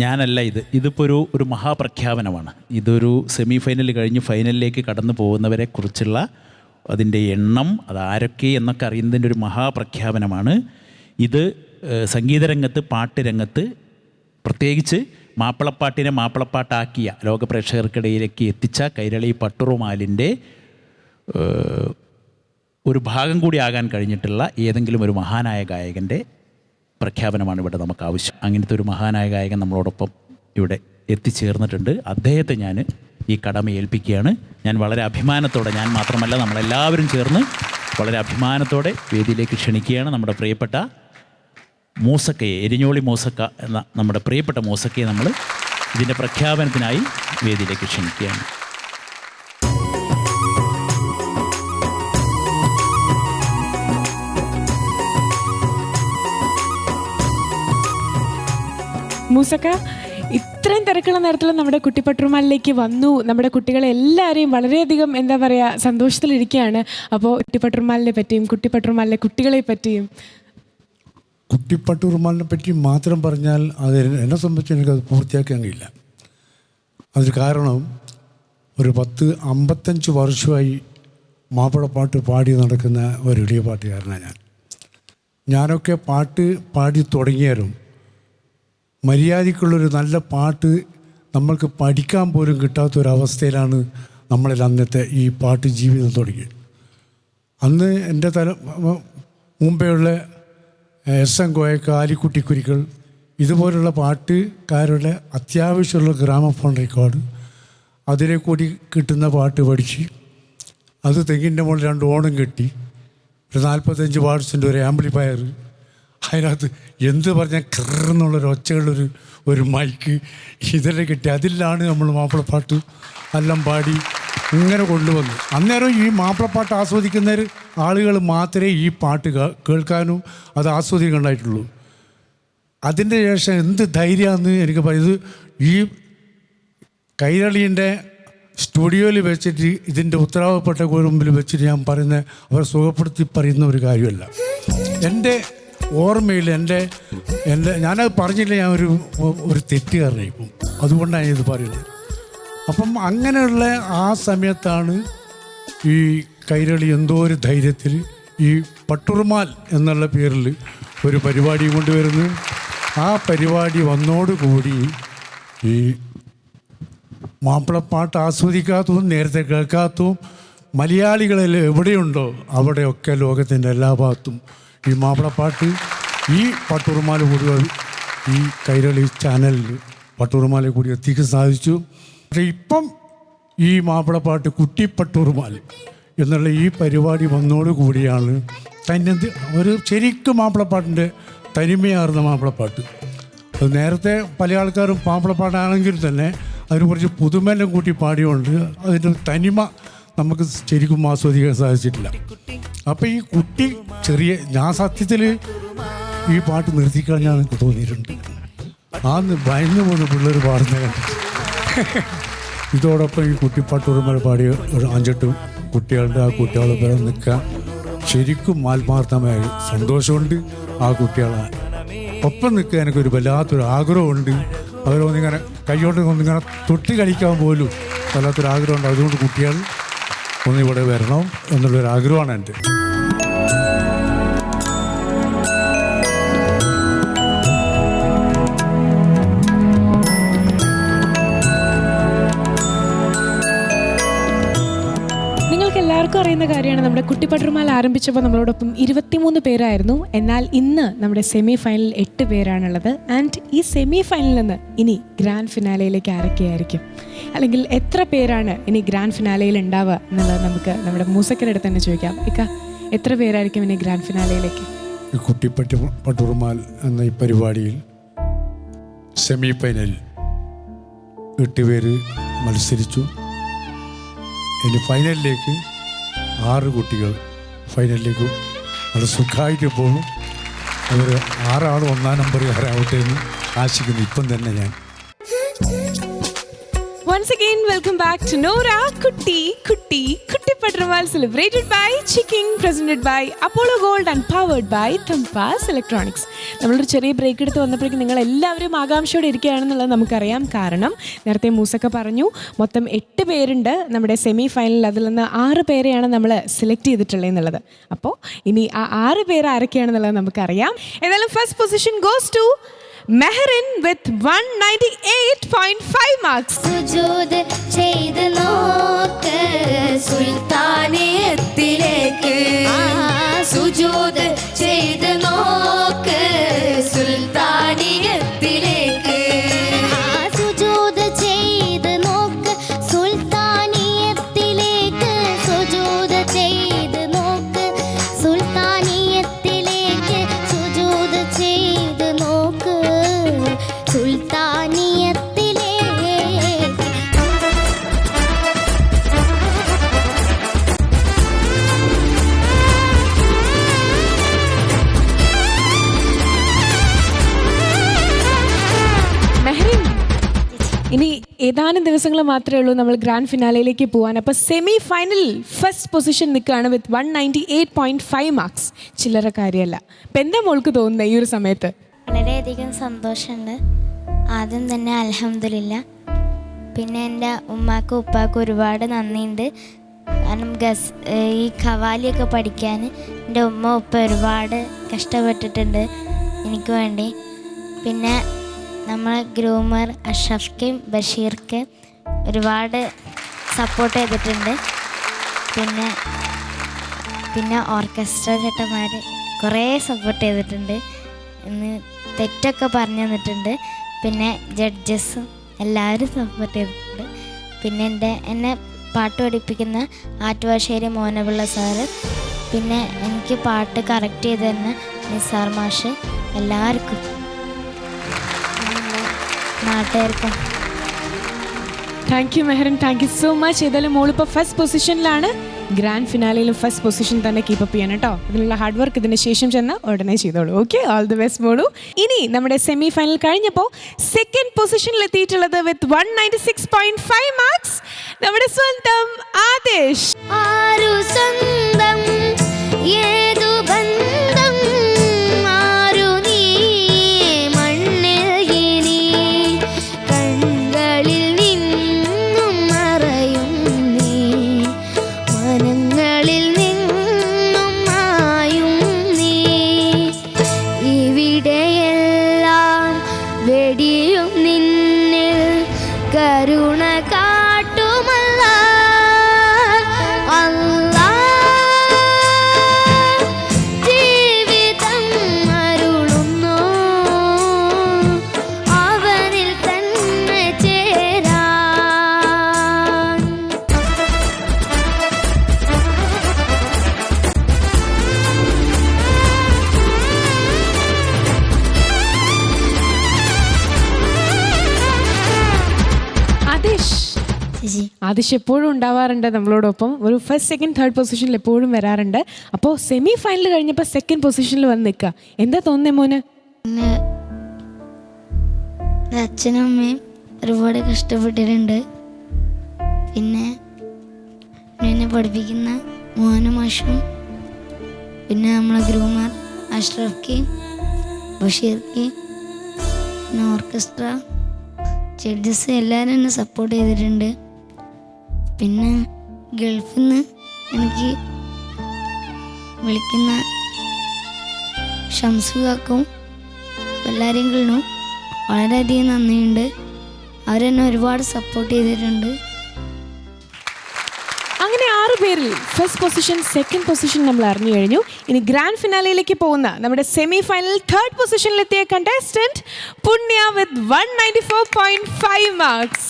ഞാനല്ല, ഇതിപ്പോൾ ഒരു മഹാപ്രഖ്യാപനമാണ്. ഇതൊരു സെമി ഫൈനൽ കഴിഞ്ഞ് ഫൈനലിലേക്ക് കടന്നു പോകുന്നവരെ കുറിച്ചുള്ള അതിൻ്റെ എണ്ണം, അതാരൊക്കെ എന്നൊക്കെ അറിയുന്നതിൻ്റെ ഒരു മഹാപ്രഖ്യാപനമാണ് ഇത്. സംഗീതരംഗത്ത്, പാട്ട് രംഗത്ത്, പ്രത്യേകിച്ച് മാപ്പിളപ്പാട്ടിനെ മാപ്പിളപ്പാട്ടാക്കിയ, ലോക പ്രേക്ഷകർക്കിടയിലേക്ക് എത്തിച്ച കൈരളി പട്ടുറുമാലിൻ്റെ ഒരു ഭാഗം കൂടി ആകാൻ കഴിഞ്ഞിട്ടുള്ള ഏതെങ്കിലും ഒരു മഹാനായ ഗായകൻ്റെ പ്രഖ്യാപനമാണ് ഇവിടെ നമുക്ക് ആവശ്യം. അങ്ങനത്തെ ഒരു മഹാനായ ഗായകൻ നമ്മളോടൊപ്പം ഇവിടെ എത്തിച്ചേർന്നിട്ടുണ്ട്. അദ്ദേഹത്തെ ഞാൻ ഈ കടമ ഏൽപ്പിക്കുകയാണ്. ഞാൻ വളരെ അഭിമാനത്തോടെ, ഞാൻ മാത്രമല്ല നമ്മളെല്ലാവരും ചേർന്ന് വളരെ അഭിമാനത്തോടെ വേദിയിലേക്ക് ക്ഷണിക്കുകയാണ് നമ്മുടെ പ്രിയപ്പെട്ട മൂസക്കയെ, എരിഞ്ഞോളി മൂസക്ക എന്ന നമ്മുടെ പ്രിയപ്പെട്ട മൂസക്കയെ നമ്മൾ ഇതിൻ്റെ പ്രഖ്യാപനത്തിനായി വേദിയിലേക്ക് ക്ഷണിക്കുകയാണ്. മൂസക്ക, ഇത്രയും തിരക്കുള്ള നേരത്തിൽ നമ്മുടെ കുട്ടിപ്പട്ടുമാലിലേക്ക് വന്നു. നമ്മുടെ കുട്ടികളെ എല്ലാവരെയും വളരെയധികം എന്താ പറയുക സന്തോഷത്തിലിരിക്കുകയാണ്. അപ്പോൾ കുട്ടിപ്പട്ടുമാലിനെ പറ്റിയും കുട്ടിപ്പട്ടുമാലിലെ കുട്ടികളെ പറ്റിയും. കുട്ടിപ്പട്ടുമാലിനെ പറ്റി മാത്രം പറഞ്ഞാൽ അത് എന്നെ സംബന്ധിച്ച് എനിക്കത് പൂർത്തിയാക്കാൻ കഴിയില്ല. അതിന് കാരണം ഒരു 55 വർഷമായി മാപ്പിളപ്പാട്ട് പാടി നടക്കുന്ന ഒരു എളിയ പാട്ടുകാരനാണ് ഞാനൊക്കെ പാട്ട് പാടി തുടങ്ങിയാലും മര്യാദയ്ക്കുള്ളൊരു നല്ല പാട്ട് നമ്മൾക്ക് പഠിക്കാൻ പോലും കിട്ടാത്തൊരവസ്ഥയിലാണ് നമ്മളിൽ അന്നത്തെ ഈ പാട്ട് ജീവിതം തുടങ്ങിയത്. അന്ന് എൻ്റെ മുമ്പെയുള്ള എസ് എൻ കോയക്ക, ആലിക്കുട്ടി കുരിക്കൾ ഇതുപോലുള്ള പാട്ടുകാരുടെ അത്യാവശ്യമുള്ള ഗ്രാമഫോൺ റെക്കോർഡ്, അതിനെ കൂടി കിട്ടുന്ന പാട്ട് പഠിച്ച് അത് തെങ്ങിൻ്റെ മുകളിൽ 2 ഓണം കെട്ടി ഒരു 45 വാട്ട്സിൻ്റെ ഒരു ആംപ്ലിഫയർ, അതിനകത്ത് എന്ത് പറഞ്ഞാൽ കറന്നുള്ളൊരു ഒച്ചകളുള്ളൊരു മൈക്ക് ഇതെല്ലാം കിട്ടി. അതിലാണ് നമ്മൾ മാപ്പിളപ്പാട്ട് എല്ലാം പാടി ഇങ്ങനെ കൊണ്ടുവന്നു. അന്നേരം ഈ മാപ്പിളപ്പാട്ട് ആസ്വദിക്കുന്ന ആളുകൾ മാത്രമേ ഈ പാട്ട് കേൾക്കാനും അത് ആസ്വദിക്കാനായിട്ടുള്ളൂ. അതിൻ്റെ ശേഷം എന്ത് ധൈര്യമാണെന്ന് എനിക്ക് പറയുന്നത്, ഈ കൈരളീൻ്റെ സ്റ്റുഡിയോയിൽ വെച്ചിട്ട് ഇതിൻ്റെ ഉത്തരവാദപ്പെട്ട മുമ്പിൽ വെച്ചിട്ട് ഞാൻ പറയുന്ന അവർ സുഖപ്പെടുത്തി പറയുന്ന ഒരു കാര്യമല്ല. എൻ്റെ ഓർമ്മയിൽ എൻ്റെ ഞാനത് പറഞ്ഞില്ല, ഞാൻ ഒരു തെറ്റുകാരനായിപ്പോൾ. അതുകൊണ്ടാണ് ഇത് പറയുന്നത്. അപ്പം അങ്ങനെയുള്ള ആ സമയത്താണ് ഈ കൈരളി എന്തോ ഒരു ധൈര്യത്തിൽ ഈ പട്ടുറുമാൽ എന്നുള്ള പേരിൽ ഒരു പരിപാടി കൊണ്ടുവരുന്നു. ആ പരിപാടി വന്നോടുകൂടി ഈ മാപ്പിളപ്പാട്ട് ആസ്വദിക്കാത്തതും നേരത്തെ കേൾക്കാത്തതും മലയാളികളിൽ എവിടെയുണ്ടോ അവിടെയൊക്കെ ലോകത്തിൻ്റെ എല്ലാ ഭാഗത്തും ഈ മാപ്പിളപ്പാട്ട് ഈ പട്ടുറുമാൽ കൂടി ഈ കൈരളി ചാനലിൽ പട്ടുറുമാലെ കൂടി എത്തിക്കാൻ സാധിച്ചു. പക്ഷേ ഇപ്പം ഈ മാപ്പിളപ്പാട്ട് കുട്ടിപ്പട്ടുറുമാൽ എന്നുള്ള ഈ പരിപാടി വന്നോടുകൂടിയാണ് തന്നെ ഒരു ശരിക്കും മാപ്പിളപ്പാട്ടിൻ്റെ തനിമയാർന്ന മാപ്പിളപ്പാട്ട്. അത് നേരത്തെ പല ആൾക്കാരും മാപ്പിളപ്പാട്ടാണെങ്കിൽ തന്നെ അതിന് കുറച്ച് പുതുമെല്ലാം കൂട്ടി പാടിയുകൊണ്ട് അതിൻ്റെ തനിമ നമുക്ക് ശരിക്കും ആസ്വദിക്കാൻ സാധിച്ചിട്ടില്ല. അപ്പോൾ ഈ കുട്ടി ഞാൻ സത്യത്തിൽ ഈ പാട്ട് നിർത്തിക്കളഞ്ഞാൽ എനിക്ക് തോന്നിയിട്ടുണ്ട്. ആ ഭയന്ന് പോകുന്ന പിള്ളേർ പാടുന്ന കണ്ടിട്ട് ഇതോടൊപ്പം ഈ കുട്ടിപ്പാട്ടുറുമ പാടിയ ഒരു 5-8 കുട്ടികളുടെ ആ കുട്ടികളെ പേരെ നിൽക്കാൻ ശരിക്കും ആത്മാർത്ഥമായി സന്തോഷമുണ്ട്. ആ കുട്ടികളെ ഒപ്പം നിൽക്കാൻ എനിക്കൊരു വല്ലാത്തൊരു ആഗ്രഹമുണ്ട്. അവരൊന്നിങ്ങനെ കൈയോട്ട് ഒന്നിങ്ങനെ തൊട്ടി കളിക്കാൻ പോലും വല്ലാത്തൊരു ആഗ്രഹമുണ്ട്. അതുകൊണ്ട് കുട്ടികൾ ഒന്നിവിടെ വരണം എന്നുള്ളൊരു ആഗ്രഹമാണ് എൻ്റെ. എല്ലാവർക്കും അറിയുന്ന കാര്യമാണ്, നമ്മുടെ കുട്ടിപ്പട്ടുറുമാൽ ആരംഭിച്ചപ്പോൾ നമ്മളോടൊപ്പം 23 പേരായിരുന്നു. എന്നാൽ ഇന്ന് നമ്മുടെ സെമി ഫൈനലിൽ 8 പേരാണുള്ളത്. ആൻഡ് ഈ സെമി ഫൈനലിൽ നിന്ന് ഇനി ഗ്രാൻഡ് ഫിനാലയിലേക്ക് ആരൊക്കെയായിരിക്കും, അല്ലെങ്കിൽ എത്ര പേരാണ് ഇനി ഗ്രാൻഡ് ഫിനാലയിൽ ഉണ്ടാവുക എന്നുള്ളത് നമുക്ക് നമ്മുടെ മൂസക്കൻ്റെ അടുത്ത് തന്നെ ചോദിക്കാം. ഇക്ക, എത്ര പേരായിരിക്കും ഇനി ഗ്രാൻഡ് ഫിനാലയിലേക്ക്? കുട്ടിപ്പട്ടുറുമാൽ എന്ന ഈ പരിപാടിയിൽ സെമി ഫൈനലിൽ 8 പേര് മത്സരിച്ചു. ഇനി ഫൈനലിലേക്ക് 6 കുട്ടികൾ ഫൈനലിലേക്ക് വളരെ സുഖമായിട്ട് പോകും. അവർ 6 ആൾ 1-ാം നമ്പറുകാരാവട്ടെ എന്ന് ആശിക്കുന്നു ഇപ്പം തന്നെ ഞാൻ. Once again, welcome back to Nora Kuttipatrumal, celebrated by Chiking, presented by Apollo Gold and powered by Thampas Electronics. നമ്മളൊരു ചെറിയ ബ്രേക്ക് എടുത്ത് വന്നപ്പോഴേക്കും നിങ്ങൾ എല്ലാവരും ആകാംക്ഷയോടെ ഇരിക്കുകയാണെന്നുള്ളത് നമുക്കറിയാം. കാരണം നേരത്തെ മൂസക്ക പറഞ്ഞു മൊത്തം 8 പേരുണ്ട് നമ്മുടെ സെമി ഫൈനലിൽ. അതിൽ നിന്ന് 6 പേരെയാണ് നമ്മൾ സെലക്ട് ചെയ്തിട്ടുള്ളത് എന്നുള്ളത്. അപ്പോൾ ഇനി ആ 6 പേര് ആരൊക്കെയാണെന്നുള്ളത് നമുക്കറിയാം. ഏതായാലും first position goes to Mehrin with 198.5 marks. സുജൂദ് ചെയ്ത് നോക്ക് സുൽത്താനിയത്തിലേക്ക്, സുജൂദ് ചെയ്ത് നോക്ക് സുൽത്താനിയത്തിലേക്ക്, സുജൂദ് ചെയ്ത് നോക്ക് സുൽത്താനിയത്തിലേക്ക്, സുജൂദ് ചെയ്ത് നോക്ക് സുൽത്താനിയത്തിലേക്ക്, സുജൂദ് ചെയ്ത് നോക്ക് സുൽത്താനിയത്തിലേക്ക്. മെഹറിൻ, ഇനി ഏതാനും ദിവസങ്ങൾ മാത്രമേ ഉള്ളൂ നമ്മൾ ഗ്രാൻഡ് ഫിനാലയിലേക്ക് പോകാൻ. അപ്പോൾ സെമി ഫൈനലിൽ ഫസ്റ്റ് പൊസിഷൻ നിൽക്കുകയാണ് with 198.5 marks. ചില്ലറ കാര്യമല്ല. അപ്പം എന്താ മോൾക്ക് തോന്നുന്നത് ഈ ഒരു സമയത്ത്? വളരെയധികം സന്തോഷമുണ്ട്. ആദ്യം തന്നെ അൽഹംദുലില്ലാ. പിന്നെ എൻ്റെ ഉമ്മാക്കും ഉപ്പാക്കും ഒരുപാട് നന്ദിയുണ്ട്. കാരണം ഈ ഖവാലിയൊക്കെ പഠിക്കാൻ എൻ്റെ ഉമ്മ ഉപ്പ ഒരുപാട് കഷ്ടപ്പെട്ടിട്ടുണ്ട് എനിക്ക് വേണ്ടി. പിന്നെ നമ്മളെ ഗ്രൂമർ അഷ്റഫ്ക്കയും ബഷീർക്ക് ഒരുപാട് സപ്പോർട്ട് ചെയ്തിട്ടുണ്ട്. പിന്നെ ഓർക്കസ്ട്ര ചേട്ടന്മാർ കുറേ സപ്പോർട്ട് ചെയ്തിട്ടുണ്ട്, ഇന്ന് തെറ്റൊക്കെ പറഞ്ഞു തന്നിട്ടുണ്ട്. പിന്നെ ജഡ്ജസും എല്ലാവരും സപ്പോർട്ട് ചെയ്തിട്ടുണ്ട്. പിന്നെ എന്നെ പാട്ട് പഠിപ്പിക്കുന്ന ആറ്റുവാശ്ശേരി മോനപിള്ള സാറ്, പിന്നെ എനിക്ക് പാട്ട് കറക്റ്റ് ചെയ്ത് തരുന്ന നിസാർ മാഷ്, എല്ലാവർക്കും നാട്ടുകാർക്കും thank you Mehreen, thank you so much. ഏതായാലും മോളിപ്പോൾ ഫസ്റ്റ് പൊസിഷനിലാണ്. ഗ്രാൻഡ് ഫിനാലയിലും ഫസ്റ്റ് പൊസിഷൻ തന്നെ കീപ്പപ്പ് ചെയ്യണം കേട്ടോ. അതിനുള്ള ഹാർഡ് വർക്ക് ഇതിന് ശേഷം ചെന്ന് ഉടനെ ചെയ്തോളൂ. ഓക്കെ, ഓൾ ദി ബെസ്റ്റ് മോളു. ഇനി നമ്മുടെ സെമി ഫൈനൽ കഴിഞ്ഞപ്പോൾ സെക്കൻഡ് പൊസിഷനിൽ എത്തിയിട്ടുള്ളത് with 196.5 marks നമ്മുടെ സ്വന്തം ആദേശ്. ആരു സ്വന്തം ഏതു ബന്ധം ആരു നീ മണ്ണിൽ ഇനി കണ്ണുകളിൽ നിന്നും ആദിശ് എപ്പോഴും ഉണ്ടാവാറുണ്ട് നമ്മളോടൊപ്പം. ഒരു ഫസ്റ്റ് സെക്കൻഡ് തേർഡ് പൊസിഷനിൽ എപ്പോഴും വരാറുണ്ട്. അപ്പോൾ സെമി ഫൈനൽ കഴിഞ്ഞപ്പോൾ സെക്കൻഡ് പൊസിഷനിൽ വന്ന് നിൽക്കുക. എന്താ തോന്നുന്നേ മോന്? പിന്നെ അച്ഛനും അമ്മയും ഒരുപാട് കഷ്ടപ്പെട്ടിട്ടുണ്ട്. പിന്നെ എന്നെ പഠിപ്പിക്കുന്ന മോഹനും മാഷും, പിന്നെ നമ്മളെ ഗ്രൂമർ അഷ്റഫ്, ബഷീർ, പിന്നെ ഓർക്കസ്ട്ര, ജഡ്ജസ് എല്ലാവരും എന്നെ സപ്പോർട്ട് ചെയ്തിട്ടുണ്ട്. പിന്നെ ഗൾഫിൽ നിന്ന് എനിക്ക് വിളിക്കുന്ന ഷംസുകാക്കും എല്ലാവരെയും കഴിഞ്ഞു വളരെയധികം നന്ദിയുണ്ട്. അവരെന്നെ ഒരുപാട് സപ്പോർട്ട് ചെയ്തിട്ടുണ്ട്. അങ്ങനെ 6 പേരിൽ ഫസ്റ്റ് പൊസിഷൻ സെക്കൻഡ് പൊസിഷൻ നമ്മൾ അറിഞ്ഞു കഴിഞ്ഞു. ഇനി ഗ്രാൻഡ് ഫിനാലയിലേക്ക് പോകുന്ന നമ്മുടെ സെമി ഫൈനൽ തേർഡ് പൊസിഷനിലെത്തിയ കണ്ടസ്റ്റന്റ് പുണ്യ വിത്ത് 194.5 മാർക്സ്.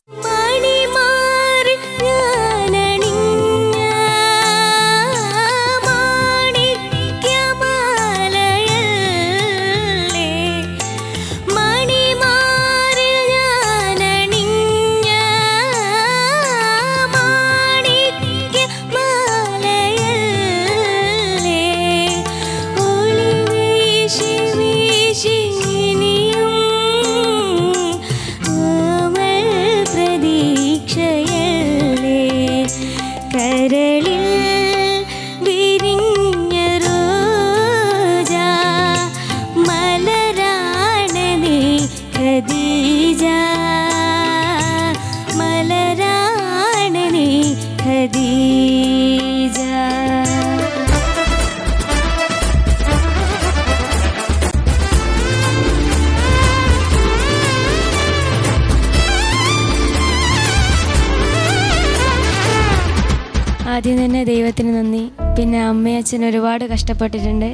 ആദ്യം തന്നെ ദൈവത്തിന് നന്ദി. പിന്നെ അമ്മയും അച്ഛനും ഒരുപാട് കഷ്ടപ്പെട്ടിട്ടുണ്ട്.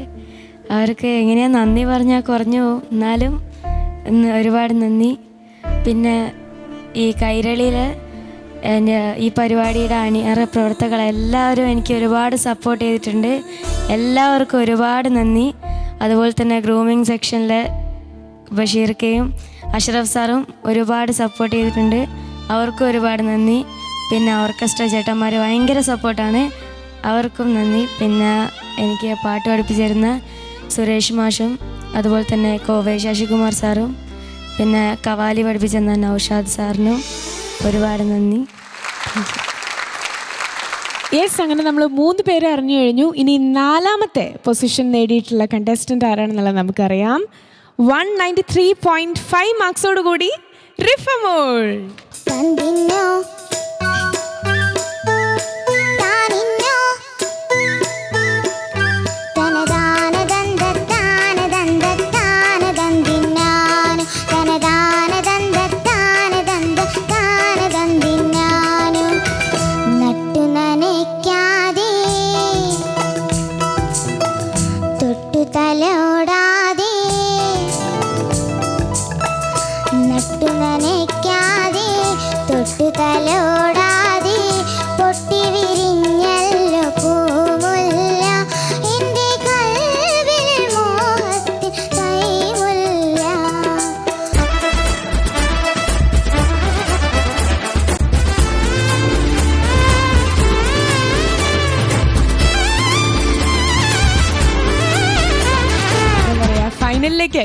അവർക്ക് എങ്ങനെയാണ് നന്ദി പറഞ്ഞാൽ കുറഞ്ഞു പോകും, എന്നാലും ഒരുപാട് നന്ദി. പിന്നെ ഈ കൈരളിയിൽ എൻ്റെ ഈ പരിപാടിയുടെ അണിയറ പ്രവർത്തകർ എല്ലാവരും എനിക്ക് ഒരുപാട് സപ്പോർട്ട് ചെയ്തിട്ടുണ്ട്. എല്ലാവർക്കും ഒരുപാട് നന്ദി. അതുപോലെ തന്നെ ഗ്രൂമിങ് സെക്ഷനിലെ ബഷീർക്കയും അഷ്റഫ് സാറും ഒരുപാട് സപ്പോർട്ട് ചെയ്തിട്ടുണ്ട്. അവർക്കും ഒരുപാട് നന്ദി. പിന്നെ ഓർക്കസ്ട്ര ചേട്ടന്മാർ ഭയങ്കര സപ്പോർട്ടാണ്, അവർക്കും നന്ദി. പിന്നെ എനിക്ക് പാട്ട് പഠിപ്പിച്ചിരുന്ന സുരേഷ് മാഷും അതുപോലെ തന്നെ കോവൈ ശശികുമാർ സാറും പിന്നെ കവാലി പഠിപ്പിച്ചിരുന്ന നൗഷാദ് സാറിനും ഒരുപാട് നന്ദി. യെസ്, അങ്ങനെ നമ്മൾ 3 പേരെ അറിഞ്ഞു കഴിഞ്ഞു. ഇനി 4ാമത്തെ പൊസിഷൻ നേടിയിട്ടുള്ള കണ്ടസ്റ്റന്റ് ആരാണെന്നുള്ളത് നമുക്കറിയാം. 193.5 മാർക്സോട് കൂടി റിഫമോൾ.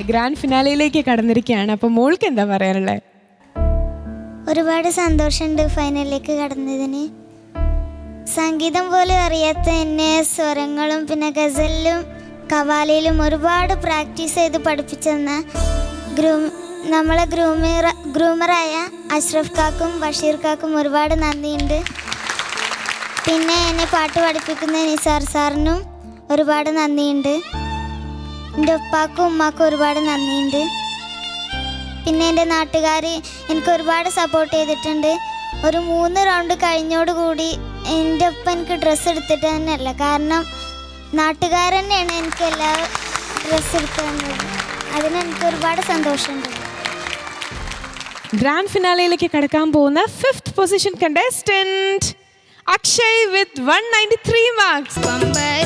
ഗ്രാൻഡ് ഫിനാലയിലേക്ക് കടന്നിരിക്കുകയാണ്. അപ്പോൾ മോൾക്ക് എന്താ പറയാനുള്ളത്? ഒരുപാട് സന്തോഷമുണ്ട് ഫൈനലിലേക്ക് കടന്നതിന്. സംഗീതം പോലും അറിയാത്ത എന്നെ സ്വരങ്ങളും പിന്നെ ഗസലിലും കവാലിയിലും ഒരുപാട് പ്രാക്ടീസ് ചെയ്ത് പഠിപ്പിച്ചെന്ന നമ്മളെ ഗ്രൂമറായ അഷ്റഫ് കാക്കും ബഷീർ കാക്കും ഒരുപാട് നന്ദിയുണ്ട്. പിന്നെ എന്നെ പാട്ട് പഠിപ്പിക്കുന്ന നിസാർ സാറിനും ഒരുപാട് നന്ദിയുണ്ട്. എൻ്റെ ഉപ്പാക്കും ഉമ്മാക്കും ഒരുപാട് നന്ദിയുണ്ട്. പിന്നെ എൻ്റെ നാട്ടുകാർ എനിക്ക് ഒരുപാട് സപ്പോർട്ട് ചെയ്തിട്ടുണ്ട്. ഒരു 3 റൗണ്ട് കഴിഞ്ഞോടുകൂടി എൻ്റെ ഒപ്പം എനിക്ക് ഡ്രസ്സ് എടുത്തിട്ട് തന്നെയല്ല, കാരണം നാട്ടുകാർ തന്നെയാണ് എനിക്ക് എല്ലാ ഡ്രസ്സ് എടുത്തു തന്നത്. അതിന് എനിക്ക് ഒരുപാട് സന്തോഷമുണ്ട്. ഗ്രാൻഡ് ഫിനാലയിലേക്ക് കടക്കാൻ പോകുന്ന 5th പൊസിഷൻ കണ്ടസ്റ്റന്റ് അക്ഷയ് വിത്ത് 193 മാർക്സ്. പോലെ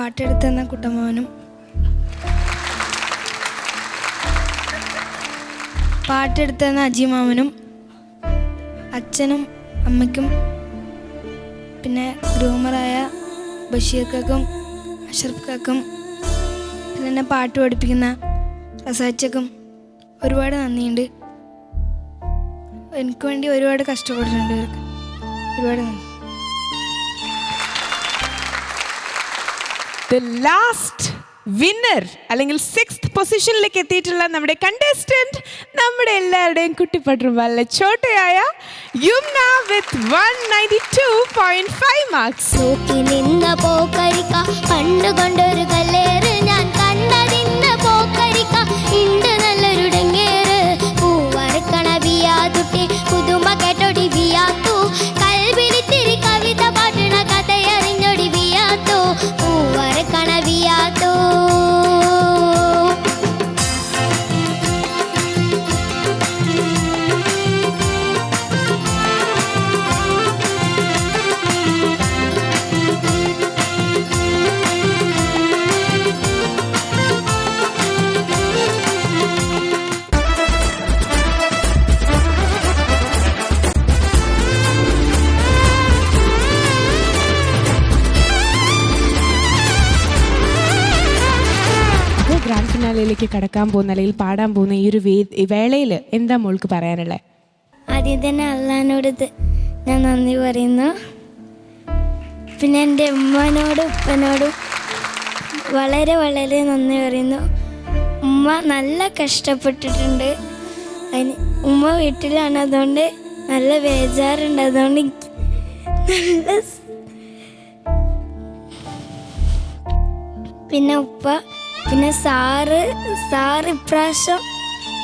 പാട്ടെടുത്തെന്ന കുട്ടമ്മനും പാട്ടെടുത്തെന്ന അജിമാമനും അച്ഛനും അമ്മയ്ക്കും പിന്നെ ഗ്രൂമറായ ബഷീർ കാക്കും അഷ്റഫ് കാക്കും പിന്നെ എന്നെ പാട്ട് പഠിപ്പിക്കുന്ന റസാച്ചക്കും ഒരുപാട് നന്ദിയുണ്ട്. എനിക്ക് വേണ്ടി ഒരുപാട് കഷ്ടപ്പെട്ടിട്ടുണ്ട് ഇവർക്ക്. ഒരുപാട് നന്ദി. The last winner അല്ലെങ്കിൽ 6th പൊസിഷനിലേക്ക് എത്തിയിട്ടുള്ള നമ്മുടെ കണ്ടസ്റ്റന്റ് നമ്മുടെ എല്ലാവരുടെയും കുട്ടിപ്പട്ടുറുമ്പാലിലെ ചോട്ടയായ യുംന വിത്ത് 192.5 മാർക്സ്. നോക്കി നിന്ന പോക്കരിക്ക കണ്ടു കണ്ടൊരു കല്ലേറ് ഞാൻ കണ്ടതിന്ന പോക്കരിക്ക ഉണ്ട് നല്ലൊരു ഡെങ്കേറ് പൂവറുക്കണ വിയാതുട്ടി പുതുമ കേട്ടൊടി വിയാത്തു കൽവിലിത്തിരി കവിത പാട്ടണ കഥയറിഞ്ഞൊടി വിയാത്തു പൂവറുക്കണ വിയാത്തു. ഗ്രാൻഡ് ഫിനാലയിലേക്ക് കടക്കാൻ പോകുന്ന അല്ലെങ്കിൽ പാടാൻ പോകുന്ന ഈ ഒരു വേളയിൽ എന്താ മോൾക്ക് പറയാനുള്ളത്? ആദ്യം തന്നെ അള്ളാഹിനോട് ഞാൻ നന്ദി പറയുന്നു. പിന്നെ എൻ്റെ ഉമ്മനോടും ഉപ്പനോടും വളരെ വളരെ നന്ദി പറയുന്നു. ഉമ്മ നല്ല കഷ്ടപ്പെട്ടിട്ടുണ്ട്. അതിന് ഉമ്മ വീട്ടിലാണ്, അതുകൊണ്ട് നല്ല ബേജാറുണ്ട്. അതുകൊണ്ട് എനിക്ക് നല്ല പിന്നെ ഉപ്പ പിന്നെ സാറ് ഇപ്രാവശ്യം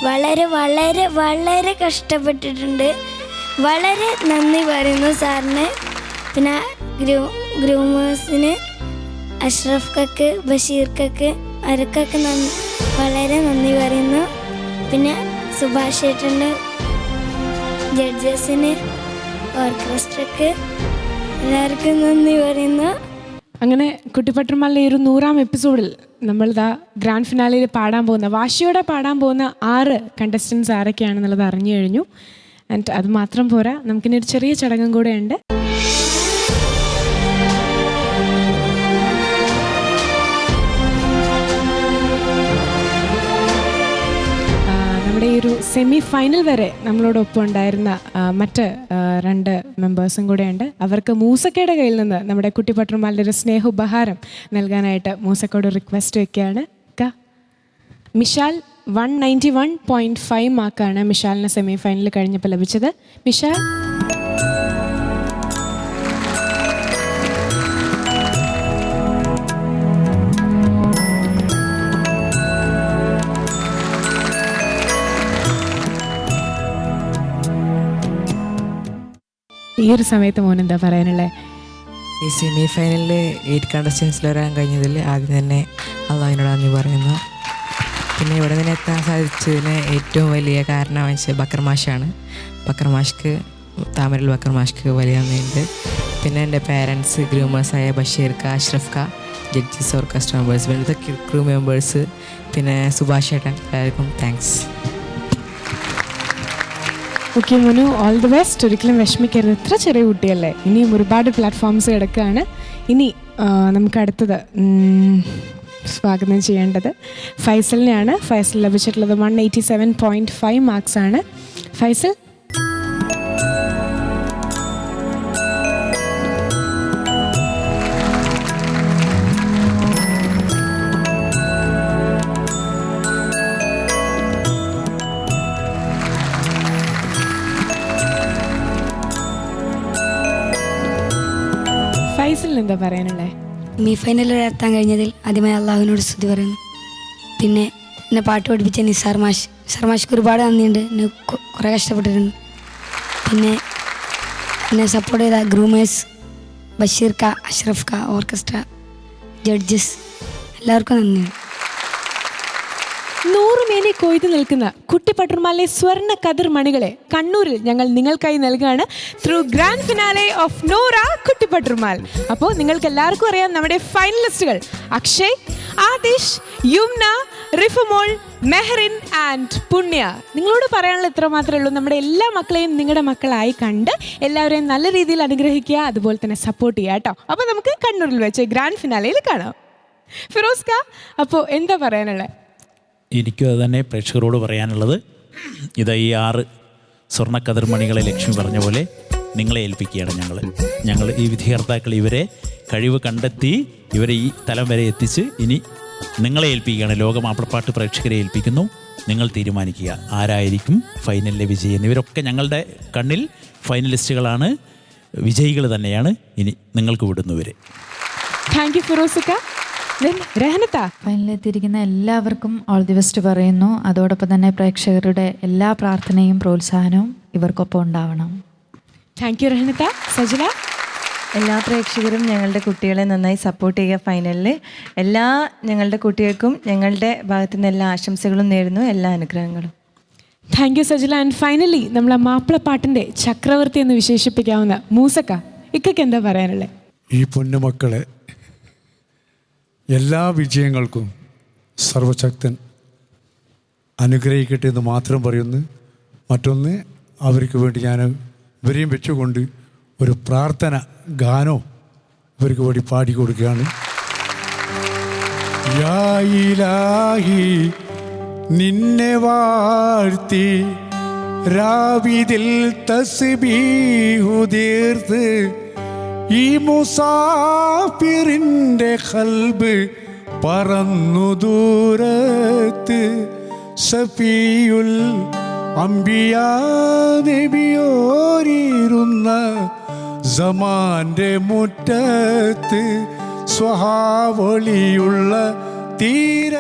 വളരെ വളരെ വളരെ കഷ്ടപ്പെട്ടിട്ടുണ്ട്. വളരെ നന്ദി പറയുന്നു സാറിന്. പിന്നെ ഗ്രൂമേഴ്സിന് അഷ്റഫ് കക്ക് ബഷീർ കക്ക് അരക്കൊക്കെ വളരെ നന്ദി പറയുന്നു. പിന്നെ സുഭാഷ് ഏട്ടന് ജഡ്ജസിന് ഓർക്കസ്ട്രക്ക് എല്ലാവർക്കും നന്ദി പറയുന്നു. അങ്ങനെ കുട്ടിപ്പട്ടുറുമ്പാലിലെ ഈ ഒരു 100ാം എപ്പിസോഡിൽ നമ്മളിതാ ഗ്രാൻഡ് ഫിനാലയിൽ പാടാൻ പോകുന്ന വാശിയോടെ പാടാൻ പോകുന്ന 6 കണ്ടസ്റ്റൻസ് ആരൊക്കെയാണെന്നുള്ളത് അറിഞ്ഞു കഴിഞ്ഞു. ആൻഡ് അത് മാത്രം പോരാ, നമുക്കിനി ഒരു ചെറിയ ചടങ്ങും കൂടെ ഉണ്ട്. നമ്മുടെ ഈ ഒരു സെമി ഫൈനൽ വരെ നമ്മളോടൊപ്പം ഉണ്ടായിരുന്ന മറ്റ് 2 മെമ്പേഴ്സും കൂടെ ഉണ്ട്. അവർക്ക് മൂസക്കയുടെ കയ്യിൽ നിന്ന് നമ്മുടെ കുട്ടിപ്പട്ടുറുമ്പാലിൻ്റെ ഒരു സ്നേഹ ഉപഹാരം നൽകാനായിട്ട് മൂസക്കോട് റിക്വസ്റ്റ് വയ്ക്കുകയാണ്. മിഷാൽ 191.5 മാർക്കാണ് മിഷാലിന് സെമി ഫൈനൽ കഴിഞ്ഞപ്പോൾ ലഭിച്ചത്. മിഷാൽ ഈ ഒരു സമയത്ത് മോൻ എന്താ പറയാനുള്ളത്? ഈ സെമി ഫൈനലിൽ 8 കണ്ടസ്റ്റൻസിൽ വരാൻ കഴിഞ്ഞതിൽ ആദ്യം തന്നെ അള്ളാഹിനോട് നന്ദി പറയുന്നു. പിന്നെ ഇവിടെ നിന്ന് എത്താൻ സാധിച്ചതിന് ഏറ്റവും വലിയ കാരണം വെച്ചാൽ ബക്കർ മാഷാണ്. ബക്കർ മാഷ്ക്ക് താമരൽ ബക്കർ മാഷ്ക്ക് വലിയ നന്ദിയുണ്ട്. പിന്നെ എൻ്റെ പേരൻസ് ഗ്രൂമേഴ്സായ ബഷീർ ക അഷ്റഫ് ക ജഡ്ജസ് ഓർക്കസ്ട്ര മെമ്പേഴ്സ് ഇവിടുത്തെ ക്രൂ മെമ്പേഴ്സ് പിന്നെ സുഭാഷ് ഏട്ടൻ എല്ലാവർക്കും thanks. Okay Monu, all the best. ഒരിക്കലും വിഷമിക്കരുത്, ഇത്ര ചെറിയ കുട്ടിയല്ലേ. ഇനിയും ഒരുപാട് പ്ലാറ്റ്ഫോംസ് കിടക്കുകയാണ്. ഇനി നമുക്ക് അടുത്തത് സ്വാഗതം ചെയ്യേണ്ടത് ഫൈസലിനെയാണ്. ഫൈസൽ ലഭിച്ചിട്ടുള്ളത് 187.5 മാർക്സാണ്. ഫൈസൽ ഫൈസലിന് എന്താ പറയാനുള്ളത്? സെമി ഫൈനലിൽ എത്താൻ കഴിഞ്ഞതിൽ ആദ്യമായി അള്ളാഹുവിനോട് സ്തുതി പറയുന്നു. പിന്നെ എന്നെ പാട്ട് പഠിപ്പിച്ച നിസാർ മാഷ്ക്ക് ഒരുപാട് നന്ദിയുണ്ട്. എന്നെ കുറേ കഷ്ടപ്പെട്ടിട്ടുണ്ട്. പിന്നെ എന്നെ സപ്പോർട്ട് ചെയ്ത ഗ്രൂമേഴ്സ് ബഷീർ ക അഷ്റഫ് ക ഓർക്കസ്ട്ര ജഡ്ജസ് എല്ലാവർക്കും നന്ദിയുണ്ട്. 100 മേനി കൊയ്തു നിൽക്കുന്ന കുട്ടിപ്പട്ടുമാലിലെ സ്വർണ്ണ കതിർ മണികളെ കണ്ണൂരിൽ ഞങ്ങൾ നിങ്ങൾക്കായി നൽകുകയാണ് through grand finale of Nora Kuttippattumal. അപ്പോൾ നിങ്ങൾക്ക് എല്ലാവർക്കും അറിയാം നമ്മുടെ ഫൈനലിസ്റ്റുകൾ അക്ഷയ്, ആദിഷ്, യുംന, റിഫുമോൾ, മെഹറിൻ ആൻഡ് പുണ്യ. നിങ്ങളോട് പറയാനുള്ള ഇത്ര മാത്രമേ ഉള്ളൂ. നമ്മുടെ എല്ലാ മക്കളെയും നിങ്ങളുടെ മക്കളായി കണ്ട് എല്ലാവരെയും നല്ല രീതിയിൽ അനുഗ്രഹിക്കുക, അതുപോലെ തന്നെ സപ്പോർട്ട് ചെയ്യുക കേട്ടോ. അപ്പോൾ നമുക്ക് കണ്ണൂരിൽ വെച്ച് ഗ്രാൻഡ് ഫിനാലയിൽ കാണാം. ഫിറോസ്ക, അപ്പോൾ എന്താ പറയാനുള്ളത്? എനിക്കും അത് തന്നെ പ്രേക്ഷകരോട് പറയാനുള്ളത്. ഇത് ഈ 6 സ്വർണ്ണക്കതിർമണികളെ ലക്ഷ്മി പറഞ്ഞ പോലെ നിങ്ങളെ ഏൽപ്പിക്കുകയാണ് ഞങ്ങൾ ഈ വിധികർത്താക്കൾ ഇവരെ കഴിവ് കണ്ടെത്തി ഇവരെ ഈ തലം വരെ എത്തിച്ച് ഇനി നിങ്ങളെ ഏൽപ്പിക്കുകയാണ്. ലോക മാപ്പിളപ്പാട്ട് പ്രേക്ഷകരെ ഏൽപ്പിക്കുന്നു. നിങ്ങൾ തീരുമാനിക്കുക ആരായിരിക്കും ഫൈനലിലെ വിജയി. ഇവരൊക്കെ ഞങ്ങളുടെ കണ്ണിൽ ഫൈനലിസ്റ്റുകളാണ്, വിജയികൾ തന്നെയാണ്. ഇനി നിങ്ങൾക്ക് വിടുന്നവരെ. Thank you ഫിറോസിക്ക. ഫൈനലിലെത്തിയിരിക്കുന്ന എല്ലാവർക്കും ഓൾ ദി ബെസ്റ്റ് പറയുന്നു. അതോടൊപ്പം തന്നെ പ്രേക്ഷകരുടെ എല്ലാ പ്രാർത്ഥനയും പ്രോത്സാഹനവും ഇവർക്കൊപ്പം ഉണ്ടാവണം. Thank you റഹനത്ത. സജില, എല്ലാ പ്രേക്ഷകരും ഞങ്ങളുടെ കുട്ടികളെ നന്നായി സപ്പോർട്ട് ചെയ്യുക. ഫൈനലിൽ എല്ലാ ഞങ്ങളുടെ കുട്ടികൾക്കും ഞങ്ങളുടെ ഭാഗത്തു നിന്ന് എല്ലാ ആശംസകളും നേരുന്നു, എല്ലാ അനുഗ്രഹങ്ങളും. Thank you Sajila. And finally നമ്മളെ മാപ്പിളപ്പാട്ടിൻ്റെ ചക്രവർത്തി എന്ന് വിശേഷിപ്പിക്കാവുന്ന മൂസക്ക, ഇക്കൊക്കെ എന്താ പറയാനുള്ളത്? ഈ പൊന്നുമക്കളെ എല്ലാ വിജയങ്ങൾക്കും സർവശക്തൻ അനുഗ്രഹിക്കട്ടെ എന്ന് മാത്രം പറയുന്നു. മറ്റൊന്ന്, അവർക്ക് വേണ്ടി ഞാൻ ഇവരെയും വെച്ചുകൊണ്ട് ഒരു പ്രാർത്ഥന ഗാനവും ഇവർക്ക് വേണ്ടി പാടിക്കൊടുക്കുകയാണ്. യാ ഇലാഹി നിന്നെ വാഴ്ത്തി രാവിതിൽ തസ്ബീഹു തീർത്ത് ഈ മുസാഫിറിൻ്റെ ഖൽബ് പറന്നു ദൂരത്ത് സഫിയുൽ അംബിയാ നബിയോരിരുന്ന സമാന്റെ മുറ്റത്ത് സ്വഹാവളിയുള്ള തീര